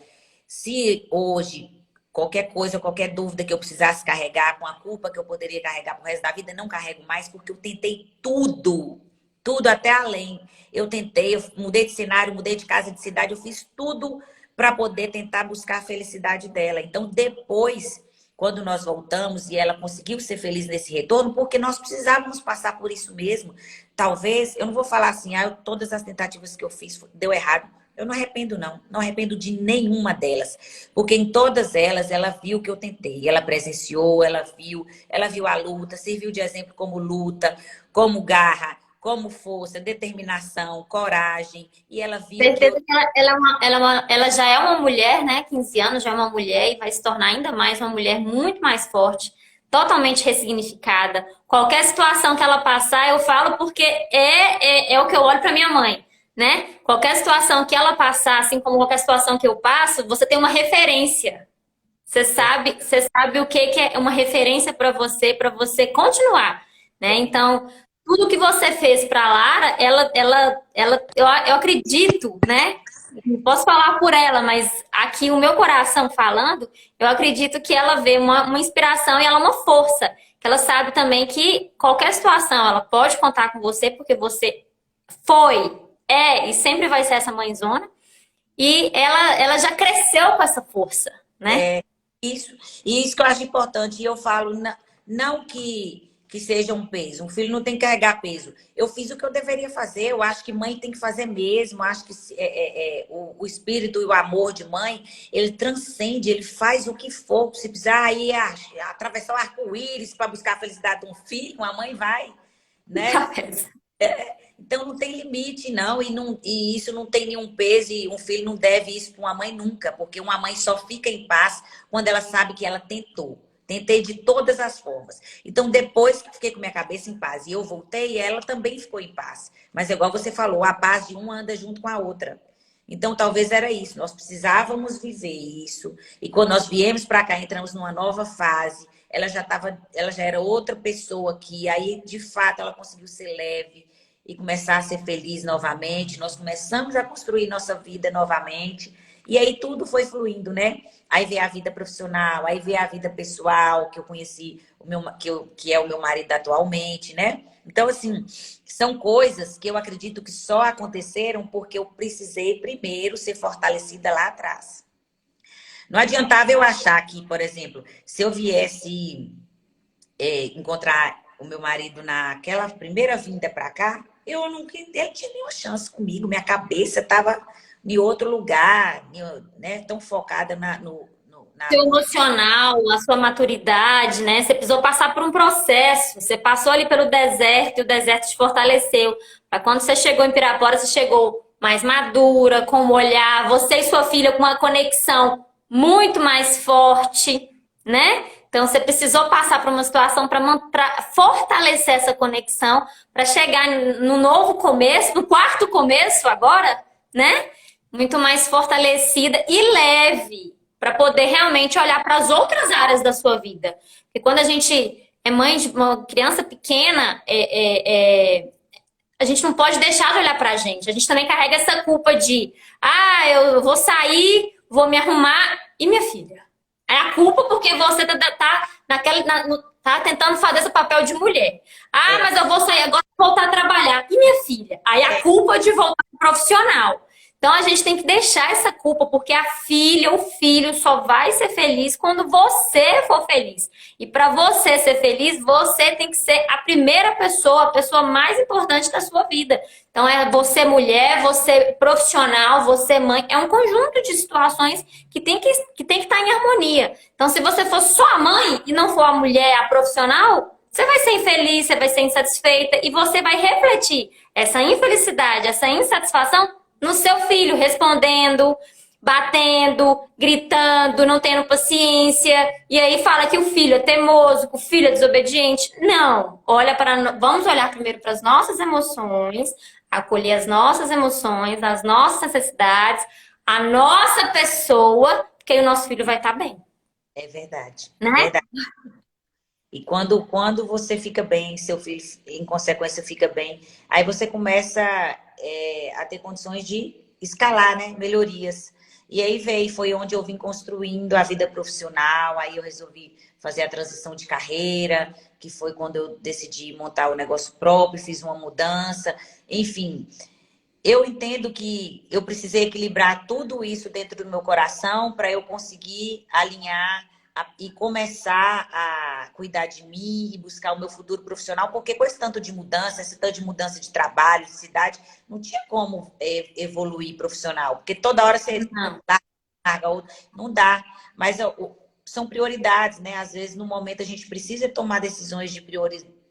Se hoje qualquer coisa, qualquer dúvida que eu precisasse carregar, com a culpa que eu poderia carregar pro resto da vida, não carrego mais, porque eu tentei tudo, tudo até além. Eu tentei, eu mudei de cenário, mudei de casa, de cidade, eu fiz tudo para poder tentar buscar a felicidade dela. Então, depois, quando nós voltamos e ela conseguiu ser feliz nesse retorno, porque nós precisávamos passar por isso mesmo. Talvez, eu não vou falar assim, todas as tentativas que eu fiz deu errado. Eu não arrependo, não. Não arrependo de nenhuma delas. Porque em todas elas, ela viu o que eu tentei. Ela presenciou, ela viu a luta, serviu de exemplo como luta, como garra, como força, determinação, coragem. E ela viu que Certeza que ela já é uma mulher, né? 15 anos, já é uma mulher e vai se tornar ainda mais uma mulher muito mais forte, totalmente ressignificada. Qualquer situação que ela passar, eu falo porque é o que eu olho para minha mãe, né? Qualquer situação que ela passar, assim como qualquer situação que eu passo, você tem uma referência. Você sabe o que é uma referência para você continuar, né? Então, tudo que você fez para Lara, eu acredito, né? Não posso falar por ela, mas aqui o meu coração falando, eu acredito que ela vê uma inspiração e ela é uma força. Que ela sabe também que qualquer situação ela pode contar com você, porque você foi, e sempre vai ser essa mãezona. E ela já cresceu com essa força, né? isso, e isso que eu acho importante. E eu falo, não que seja um peso. Um filho não tem que carregar peso. Eu fiz o que eu deveria fazer. Eu acho que mãe tem que fazer mesmo. Eu acho que o espírito e o amor de mãe, ele transcende, ele faz o que for. Se precisar ir atravessar o arco-íris para buscar a felicidade de um filho, uma mãe vai, né? Então não tem limite, não. E isso não tem nenhum peso. E um filho não deve isso para uma mãe nunca. Porque uma mãe só fica em paz quando ela sabe que ela tentou. Tentei de todas as formas. Então, depois que fiquei com minha cabeça em paz e eu voltei, ela também ficou em paz. Mas, igual você falou, a paz de uma anda junto com a outra. Então, talvez era isso. Nós precisávamos viver isso. E quando nós viemos para cá, entramos numa nova fase. Ela já era outra pessoa aqui. Aí, de fato, ela conseguiu ser leve e começar a ser feliz novamente. Nós começamos a construir nossa vida novamente. E aí tudo foi fluindo, né? Aí veio a vida profissional, aí veio a vida pessoal, que eu conheci, que é o meu marido atualmente, né? Então, assim, são coisas que eu acredito que só aconteceram porque eu precisei primeiro ser fortalecida lá atrás. Não adiantava eu achar que, por exemplo, se eu viesse encontrar o meu marido naquela primeira vinda para cá, eu não ele tinha nenhuma chance comigo. Minha cabeça estava em outro lugar, né? Tão focada Seu emocional, a sua maturidade, né? Você precisou passar por um processo. Você passou ali pelo deserto e o deserto te fortaleceu. Para quando você chegou em Pirapora, você chegou mais madura, com um olhar, você e sua filha com uma conexão muito mais forte, né? Então você precisou passar por uma situação para fortalecer essa conexão, para chegar no novo começo, no quarto começo agora, né? Muito mais fortalecida e leve, para poder realmente olhar para as outras áreas da sua vida. Porque quando a gente é mãe de uma criança pequena, a gente não pode deixar de olhar para a gente. A gente também carrega essa culpa de, eu vou sair, vou me arrumar, e minha filha? É a culpa porque você tá tentando fazer esse papel de mulher. Mas eu vou sair agora e voltar a trabalhar. E minha filha? Aí a culpa de voltar pro profissional. Então a gente tem que deixar essa culpa, porque a filha, o filho só vai ser feliz quando você for feliz. E para você ser feliz, você tem que ser a primeira pessoa, a pessoa mais importante da sua vida. Então é você mulher, você profissional, você mãe, é um conjunto de situações que tem que estar em harmonia. Então se você for só a mãe e não for a mulher, a profissional, você vai ser infeliz, você vai ser insatisfeita e você vai refletir essa infelicidade, essa insatisfação no seu filho, respondendo, batendo, gritando, não tendo paciência. E aí fala que o filho é teimoso, que o filho é desobediente. Não. Vamos olhar primeiro para as nossas emoções, acolher as nossas emoções, as nossas necessidades, a nossa pessoa, porque aí o nosso filho vai estar bem. É verdade. Né? É verdade. E quando você fica bem, seu filho, em consequência, fica bem, aí você começa a ter condições de escalar, né? Melhorias. E aí foi onde eu vim construindo a vida profissional, aí eu resolvi fazer a transição de carreira, que foi quando eu decidi montar o negócio próprio, fiz uma mudança, enfim. Eu entendo que eu precisei equilibrar tudo isso dentro do meu coração para eu conseguir alinhar e começar a cuidar de mim e buscar o meu futuro profissional, porque com esse tanto de mudança de trabalho, de cidade, não tinha como evoluir profissional, porque toda hora você larga outra, não dá. Mas são prioridades, né? Às vezes, no momento, a gente precisa tomar decisões de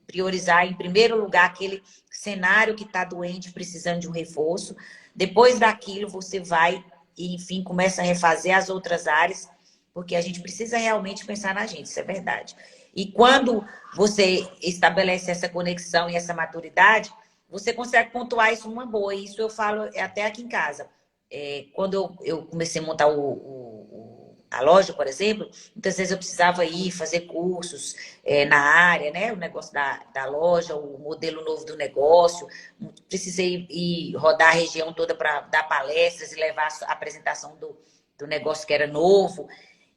priorizar, em primeiro lugar, aquele cenário que está doente, precisando de um reforço. Depois daquilo, você vai e, enfim, começa a refazer as outras áreas, porque a gente precisa realmente pensar na gente, isso é verdade. E quando você estabelece essa conexão e essa maturidade, você consegue pontuar isso numa boa. E isso eu falo até aqui em casa. Quando eu comecei a montar a loja, por exemplo, muitas vezes eu precisava ir fazer cursos na área, né? O negócio da loja, o modelo novo do negócio. Precisei ir rodar a região toda para dar palestras e levar a apresentação do negócio que era novo.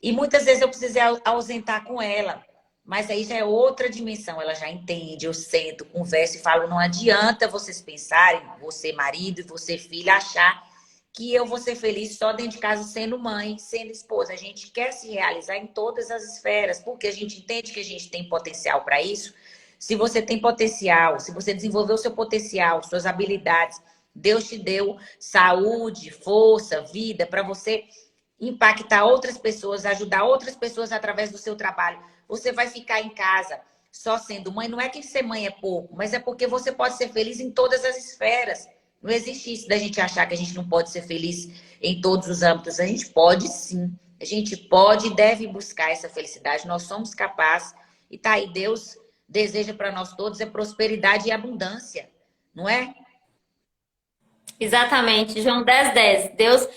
E muitas vezes eu precisei ausentar com ela. Mas aí já é outra dimensão. Ela já entende, eu sento, converso e falo, não adianta vocês pensarem, você marido e você filha, achar que eu vou ser feliz só dentro de casa sendo mãe, sendo esposa. A gente quer se realizar em todas as esferas, porque a gente entende que a gente tem potencial para isso. Se você tem potencial, se você desenvolveu o seu potencial, suas habilidades, Deus te deu saúde, força, vida para você impactar outras pessoas, ajudar outras pessoas através do seu trabalho. Você vai ficar em casa só sendo mãe. Não é que ser mãe é pouco, mas é porque você pode ser feliz em todas as esferas. Não existe isso da gente achar que a gente não pode ser feliz em todos os âmbitos. A gente pode sim. A gente pode e deve buscar essa felicidade. Nós somos capazes. E tá aí, Deus deseja para nós todos prosperidade e abundância. Não é? Exatamente. João 10:10. Deus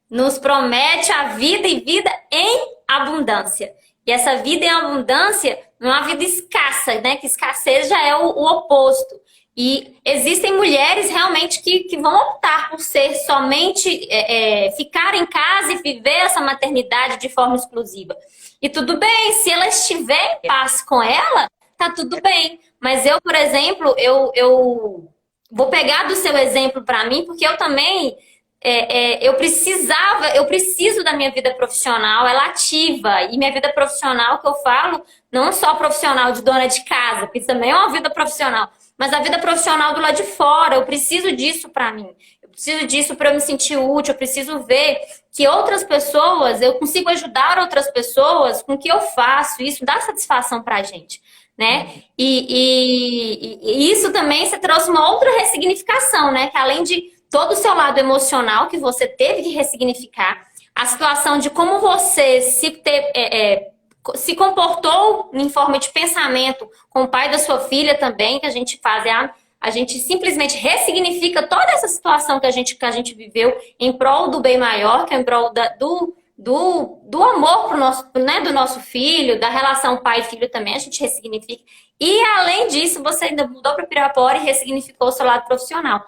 nos promete a vida e vida em abundância. E essa vida em abundância não é uma vida escassa, né? Que escassez já é o oposto. E existem mulheres realmente que vão optar por ser somente ficar em casa e viver essa maternidade de forma exclusiva. E tudo bem, se ela estiver em paz com ela, tá tudo bem. Mas eu, por exemplo, eu vou pegar do seu exemplo para mim, porque eu também eu preciso da minha vida profissional, ela ativa. E minha vida profissional, que eu falo, não só profissional de dona de casa, porque isso também é uma vida profissional, mas a vida profissional do lado de fora. Eu preciso disso para mim. Eu preciso disso para eu me sentir útil. Eu preciso ver que outras pessoas, eu consigo ajudar outras pessoas com o que eu faço. Isso dá satisfação para a gente, né? E isso também você trouxe uma outra ressignificação, né? Que além de todo o seu lado emocional que você teve que ressignificar, a situação de como você se comportou em forma de pensamento com o pai da sua filha também, que a gente faz, a gente simplesmente ressignifica toda essa situação que a gente viveu em prol do bem maior, que é em prol do amor pro nosso, né, do nosso filho, da relação pai e filho também, a gente ressignifica. E além disso, você ainda mudou para Pirapora e ressignificou o seu lado profissional.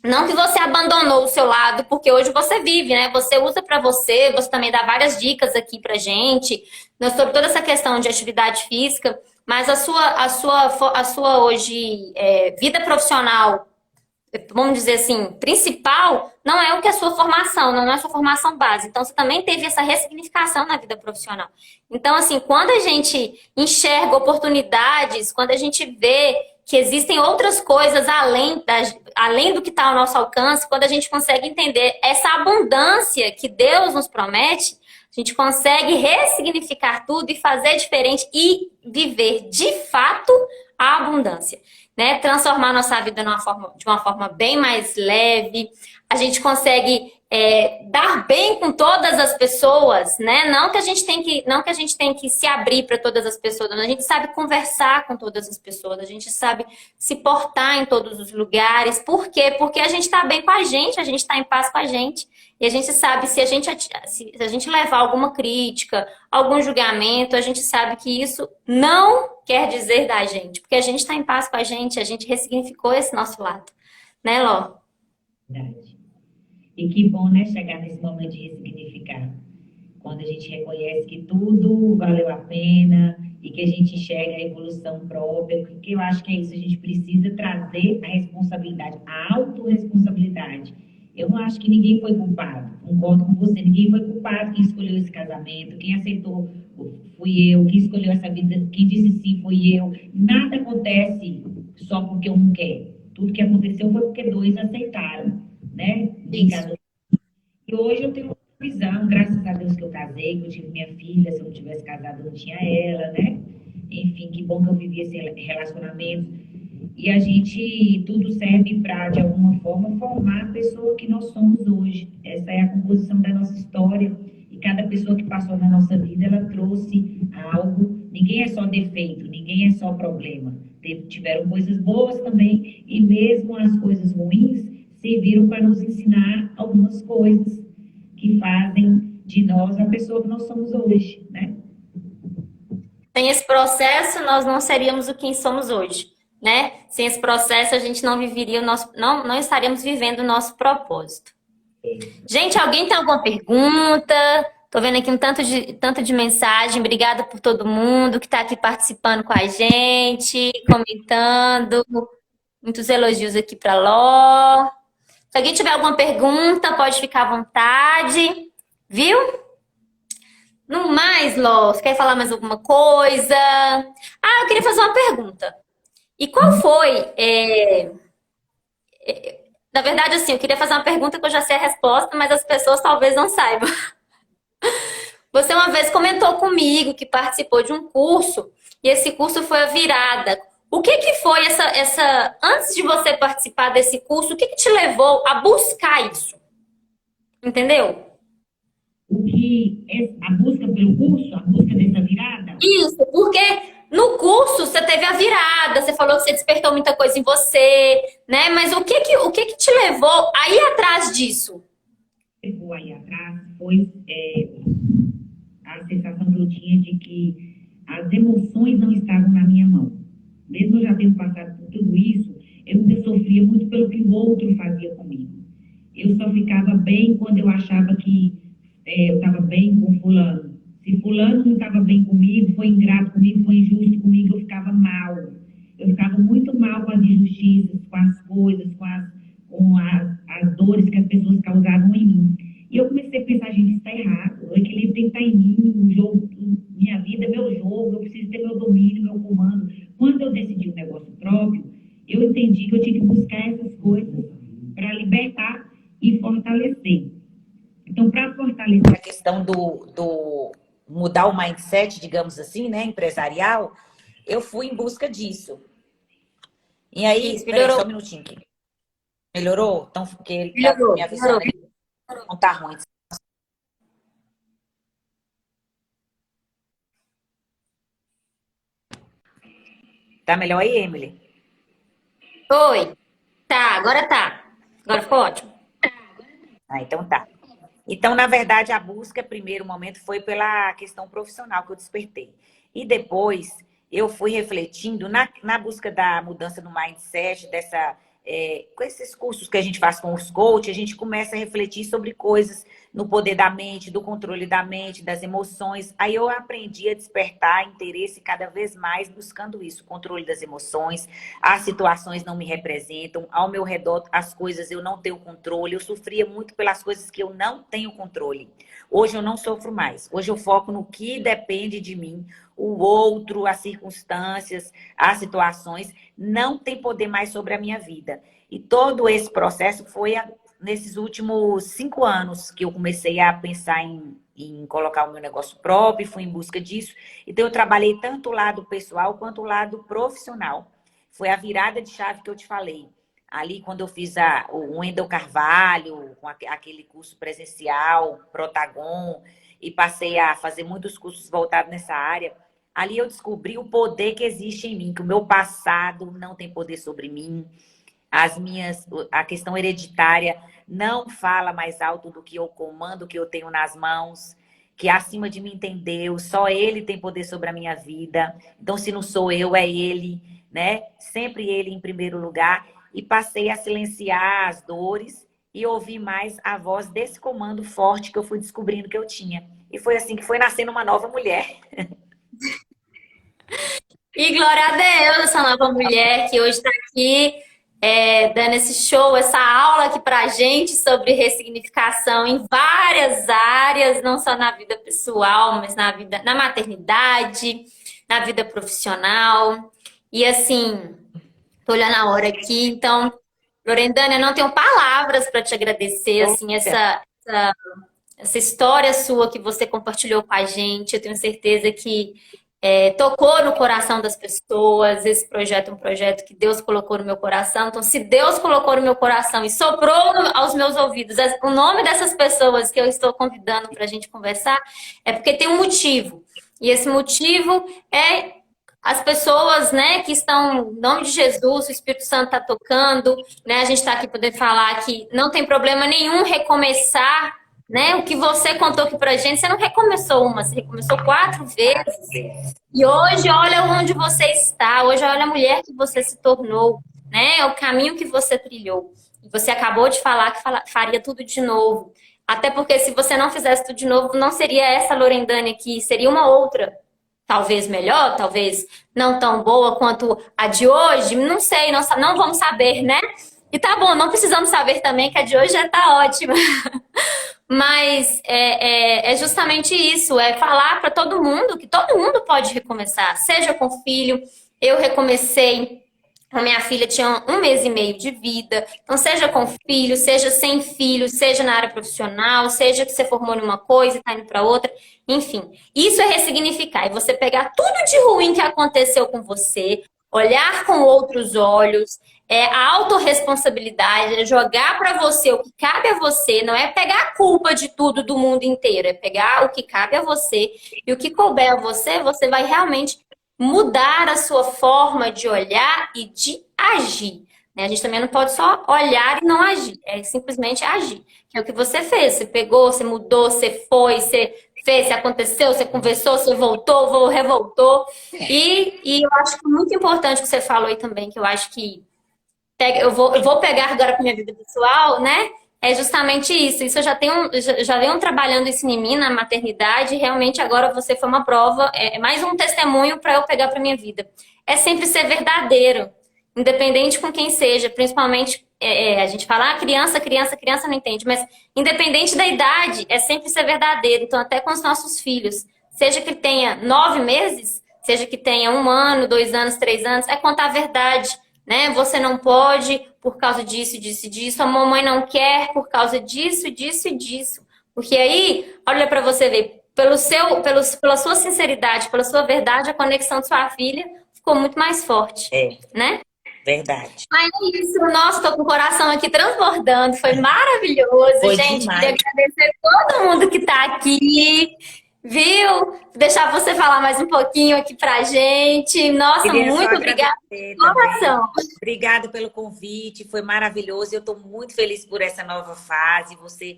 Não que você abandonou o seu lado, porque hoje você vive, né? Você usa para você também dá várias dicas aqui pra gente, né, sobre toda essa questão de atividade física, mas a sua hoje vida profissional, vamos dizer assim, principal, não é o que é a sua formação, não é a sua formação base. Então, você também teve essa ressignificação na vida profissional. Então, assim, quando a gente enxerga oportunidades, quando a gente vê que existem outras coisas além do que está ao nosso alcance, quando a gente consegue entender essa abundância que Deus nos promete, a gente consegue ressignificar tudo e fazer diferente e viver de fato a abundância, né? Transformar nossa vida de uma forma bem mais leve. A gente consegue dar bem com todas as pessoas, né? Não que a gente tem que se abrir para todas as pessoas, a gente sabe conversar com todas as pessoas, a gente sabe se portar em todos os lugares. Por quê? Porque a gente está bem com a gente está em paz com a gente. E a gente sabe, se a gente levar alguma crítica, algum julgamento, a gente sabe que isso não quer dizer da gente, porque a gente está em paz com a gente ressignificou esse nosso lado, né, Ló? Verdade. E que bom, né, chegar nesse momento de ressignificar. Quando a gente reconhece que tudo valeu a pena e que a gente enxerga a evolução própria, porque eu acho que é isso, a gente precisa trazer a responsabilidade, a autorresponsabilidade. Eu não acho que ninguém foi culpado, concordo com você, ninguém foi culpado. Quem escolheu esse casamento, quem aceitou fui eu, quem escolheu essa vida, quem disse sim fui eu. Nada acontece só porque um quer. Tudo que aconteceu foi porque dois aceitaram, né? E hoje eu tenho uma visão, graças a Deus que eu casei, que eu tive minha filha, se eu não tivesse casado eu não tinha ela, né? Enfim, que bom que eu vivi esse relacionamento. E a gente, tudo serve para, de alguma forma, formar a pessoa que nós somos hoje. Essa é a composição da nossa história. E cada pessoa que passou na nossa vida, ela trouxe algo. Ninguém é só defeito, ninguém é só problema. Tiveram coisas boas também, e mesmo as coisas ruins serviram para nos ensinar algumas coisas que fazem de nós a pessoa que nós somos hoje, né? Sem esse processo, nós não seríamos o que somos hoje, né? Sem esse processo, a gente não viveria não estaríamos vivendo o nosso propósito. Gente, alguém tem alguma pergunta? Tô vendo aqui um tanto de mensagem. Obrigada por todo mundo que está aqui participando com a gente, comentando. Muitos elogios aqui para Ló. Se alguém tiver alguma pergunta, pode ficar à vontade. Viu? No mais, Ló, você quer falar mais alguma coisa? Ah, eu queria fazer uma pergunta. E qual foi... Na verdade, assim, eu queria fazer uma pergunta que eu já sei a resposta, mas as pessoas talvez não saibam. Você uma vez comentou comigo que participou de um curso, e esse curso foi a virada. O que foi antes de você participar desse curso, o que te levou a buscar isso? Entendeu? O que é a busca pelo curso, a busca dessa virada? Isso, porque no curso você teve a virada, você falou que você despertou muita coisa em você, né? Mas o que te levou a ir atrás disso? Levou aí atrás foi a sensação que eu tinha de que as emoções não estavam na minha mão. Mesmo eu já tendo passado por tudo isso, eu ainda sofria muito pelo que o outro fazia comigo. Eu só ficava bem quando eu achava que eu estava bem com fulano. Se fulano não estava bem comigo, foi ingrato comigo, foi injusto comigo, eu ficava mal. Eu ficava muito mal com as injustiças, com as coisas, com as dores que as pessoas causavam em mim. E eu comecei a pensar, gente, isso está errado. O equilíbrio tem que estar em mim, o jogo, minha vida é meu jogo. domínio, meu comando. Quando eu decidi um negócio próprio, eu entendi que eu tinha que buscar essas coisas para libertar e fortalecer. Então, para fortalecer a questão do mudar o mindset, digamos assim, né, empresarial, eu fui em busca disso. E aí, Isso, peraí, melhorou. só um minutinho aqui. Melhorou? Então, porque ele tá me Melhorou, avisando melhorou. aqui, não tá ruim. Tá melhor aí, Emily? Oi. Tá, agora tá. Agora ficou ótimo. Ah, então tá. Então, na verdade, a busca, primeiro momento, foi pela questão profissional que eu despertei. E depois, eu fui refletindo na busca da mudança no mindset, com esses cursos que a gente faz com os coaches, a gente começa a refletir sobre coisas no poder da mente, do controle da mente, das emoções. Aí eu aprendi a despertar interesse cada vez mais buscando isso, controle das emoções. As situações não me representam, ao meu redor as coisas eu não tenho controle. Eu sofria muito pelas coisas que eu não tenho controle. Hoje eu não sofro mais. Hoje eu foco no que depende de mim. O outro, as circunstâncias, as situações não tem poder mais sobre a minha vida. E todo esse processo foi nesses últimos 5 anos que eu comecei a pensar em colocar o meu negócio próprio, fui em busca disso. Então, eu trabalhei tanto o lado pessoal quanto o lado profissional. Foi a virada de chave que eu te falei. Ali, quando eu fiz o Wendel Carvalho, com aquele curso presencial, Protagon, e passei a fazer muitos cursos voltados nessa área, ali eu descobri o poder que existe em mim, que o meu passado não tem poder sobre mim, a questão hereditária não fala mais alto do que o comando que eu tenho nas mãos, que acima de mim tem Deus, só Ele tem poder sobre a minha vida. Então, se não sou eu, é Ele, né? Sempre Ele em primeiro lugar. E passei a silenciar as dores e ouvir mais a voz desse comando forte que eu fui descobrindo que eu tinha. E foi assim que foi nascendo uma nova mulher. E glória a Deus, essa nova mulher que hoje está aqui dando esse show, essa aula aqui pra gente sobre ressignificação em várias áreas, não só na vida pessoal, mas na vida, na maternidade, na vida profissional. E assim, tô olhando a hora aqui, então, Lorendana, eu não tenho palavras para te agradecer, assim, essa história sua que você compartilhou com a gente. Eu tenho certeza que tocou no coração das pessoas. Esse projeto é um projeto que Deus colocou no meu coração. Então, se Deus colocou no meu coração e soprou aos meus ouvidos o nome dessas pessoas que eu estou convidando para a gente conversar, é porque tem um motivo. E esse motivo é as pessoas, né, que estão, em nome de Jesus, o Espírito Santo está tocando, né? A gente está aqui podendo falar que não tem problema nenhum recomeçar, né? O que você contou aqui pra gente, você não recomeçou uma, você recomeçou 4 vezes. E hoje, olha onde você está, hoje olha a mulher que você se tornou, né? O caminho que você trilhou. E você acabou de falar que faria tudo de novo. Até porque se você não fizesse tudo de novo, não seria essa Lorendane aqui, seria uma outra. Talvez melhor, talvez não tão boa quanto a de hoje, não sei, não vamos saber, né? E tá bom, não precisamos saber também que a de hoje já tá ótima. Mas é justamente isso, é falar para todo mundo que todo mundo pode recomeçar, seja com filho. Eu recomecei, a minha filha tinha 1 mês e meio de vida, então seja com filho, seja sem filho, seja na área profissional, seja que você formou numa coisa e está indo para outra, enfim. Isso é ressignificar, é você pegar tudo de ruim que aconteceu com você, olhar com outros olhos, a autorresponsabilidade, é jogar para você o que cabe a você, não é pegar a culpa de tudo do mundo inteiro, é pegar o que cabe a você e o que couber a você, você vai realmente mudar a sua forma de olhar e de agir. Né? A gente também não pode só olhar e não agir, é simplesmente agir, que é o que você fez, você pegou, você mudou, você foi, você fez, você aconteceu, você conversou, você voltou, revoltou. E eu acho que é muito importante o que você falou aí também, que eu acho que eu vou pegar agora para minha vida pessoal, né? É justamente isso. Isso eu já venho trabalhando isso em mim na maternidade. E realmente agora você foi uma prova, mais um testemunho para eu pegar para minha vida. É sempre ser verdadeiro, independente com quem seja. Principalmente a gente fala criança não entende, mas independente da idade, é sempre ser verdadeiro. Então até com os nossos filhos, seja que ele tenha 9 meses, seja que tenha 1 ano, 2 anos, 3 anos, é contar a verdade, né? Você não pode por causa disso, disso e disso. A mamãe não quer por causa disso, disso e disso. Porque aí, olha para você ver, pela sua sinceridade, pela sua verdade, a conexão de sua filha ficou muito mais forte, É, né? verdade. Mas é isso, nossa, tô com o coração aqui transbordando, foi maravilhoso, Foi gente. Queria demais. agradecer todo mundo que tá aqui, viu? Deixar você falar mais um pouquinho aqui pra gente. Nossa, Queria só muito obrigada agradecer pelo também. coração. Obrigada pelo convite, foi maravilhoso. Eu estou muito feliz por essa nova fase. Você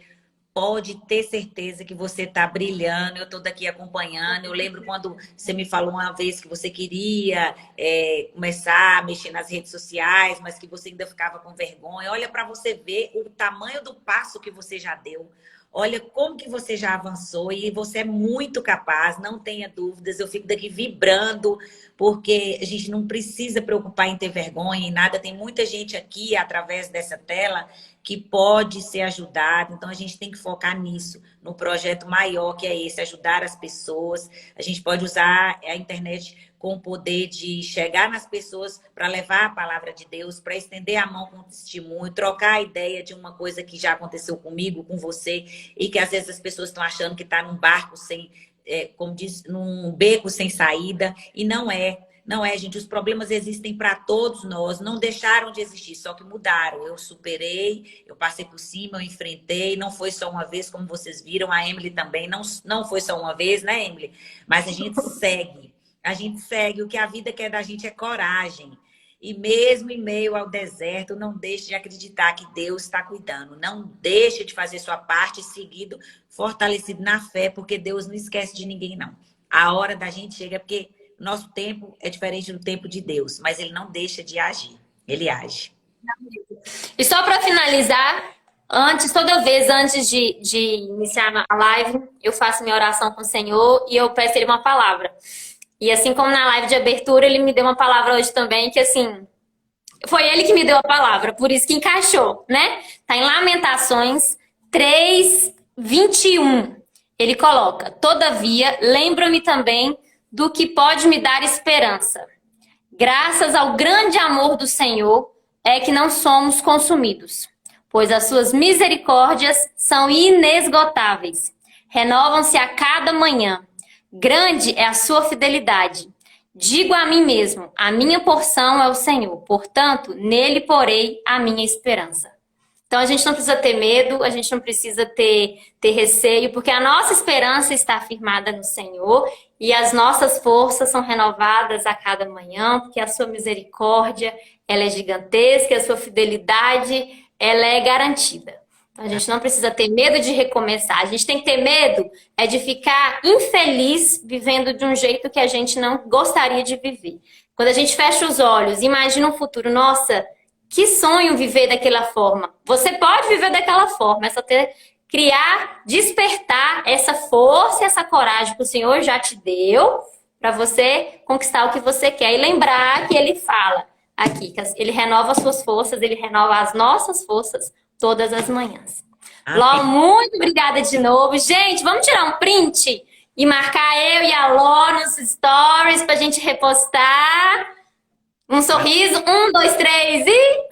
pode ter certeza que você está brilhando. Eu estou daqui acompanhando. Eu lembro quando você me falou uma vez que você queria começar a mexer nas redes sociais, mas que você ainda ficava com vergonha. Olha para você ver o tamanho do passo que você já deu. Olha como que você já avançou e você é muito capaz, não tenha dúvidas. Eu fico daqui vibrando, porque a gente não precisa preocupar em ter vergonha em nada. Tem muita gente aqui, através dessa tela, que pode ser ajudada. Então, a gente tem que focar nisso, no projeto maior que é esse, ajudar as pessoas. A gente pode usar a internet com o poder de chegar nas pessoas para levar a palavra de Deus, para estender a mão com testemunho, trocar a ideia de uma coisa que já aconteceu comigo, com você, e que às vezes as pessoas estão achando que está num barco sem, como diz, num beco sem saída, e não é. Não é, gente. Os problemas existem para todos nós. Não deixaram de existir, só que mudaram. Eu superei, eu passei por cima, eu enfrentei. Não foi só uma vez, como vocês viram. A Emily também não foi só uma vez, né, Emily? Mas a gente segue. A gente segue. O que a vida quer da gente é coragem. E mesmo em meio ao deserto, não deixe de acreditar que Deus está cuidando. Não deixe de fazer sua parte, seguido, fortalecido na fé, porque Deus não esquece de ninguém, não. A hora da gente chega, porque nosso tempo é diferente do tempo de Deus, mas Ele não deixa de agir. Ele age. E só para finalizar, toda vez antes de iniciar a live, eu faço minha oração com o Senhor e eu peço Ele uma palavra. E assim como na live de abertura, Ele me deu uma palavra hoje também, que assim, foi Ele que me deu a palavra, por isso que encaixou, né? Tá em Lamentações 3:21. Ele coloca: todavia, lembra-me também do que pode me dar esperança. Graças ao grande amor do Senhor é que não somos consumidos, pois as suas misericórdias são inesgotáveis. Renovam-se a cada manhã. Grande é a sua fidelidade. Digo a mim mesmo, a minha porção é o Senhor, portanto, nele porei a minha esperança. Então, a gente não precisa ter medo, a gente não precisa ter receio, porque a nossa esperança está firmada no Senhor e as nossas forças são renovadas a cada manhã, porque a sua misericórdia, ela é gigantesca e a sua fidelidade, ela é garantida. Então, a gente não precisa ter medo de recomeçar. A gente tem que ter medo de ficar infeliz vivendo de um jeito que a gente não gostaria de viver. Quando a gente fecha os olhos, imagina um futuro, nossa, que sonho viver daquela forma. Você pode viver daquela forma, é só criar, despertar essa força e essa coragem que o Senhor já te deu para você conquistar o que você quer. E lembrar que Ele fala aqui, que Ele renova as suas forças, Ele renova as nossas forças todas as manhãs. Ló, muito obrigada de novo. Gente, vamos tirar um print e marcar eu e a Ló nos stories pra gente repostar. Um sorriso, 1, 2, 3 e...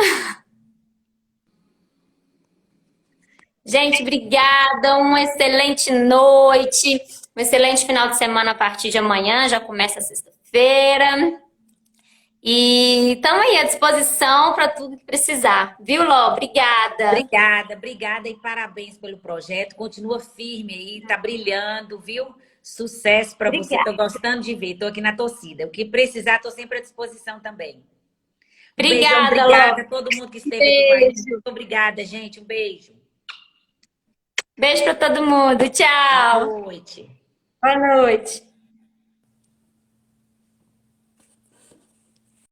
Gente, obrigada, uma excelente noite, um excelente final de semana a partir de amanhã, já começa a sexta-feira. E estamos aí à disposição para tudo que precisar. Viu, Ló? Obrigada. Obrigada e parabéns pelo projeto. Continua firme aí, tá brilhando, viu? Sucesso para você. Tô gostando de ver, tô aqui na torcida. O que precisar, tô sempre à disposição também. Obrigada, beijão, obrigada Ló. a todo mundo que esteve aqui com a gente. Muito obrigada, gente. Um beijo. Beijo para todo mundo. Tchau. Boa noite. Boa noite.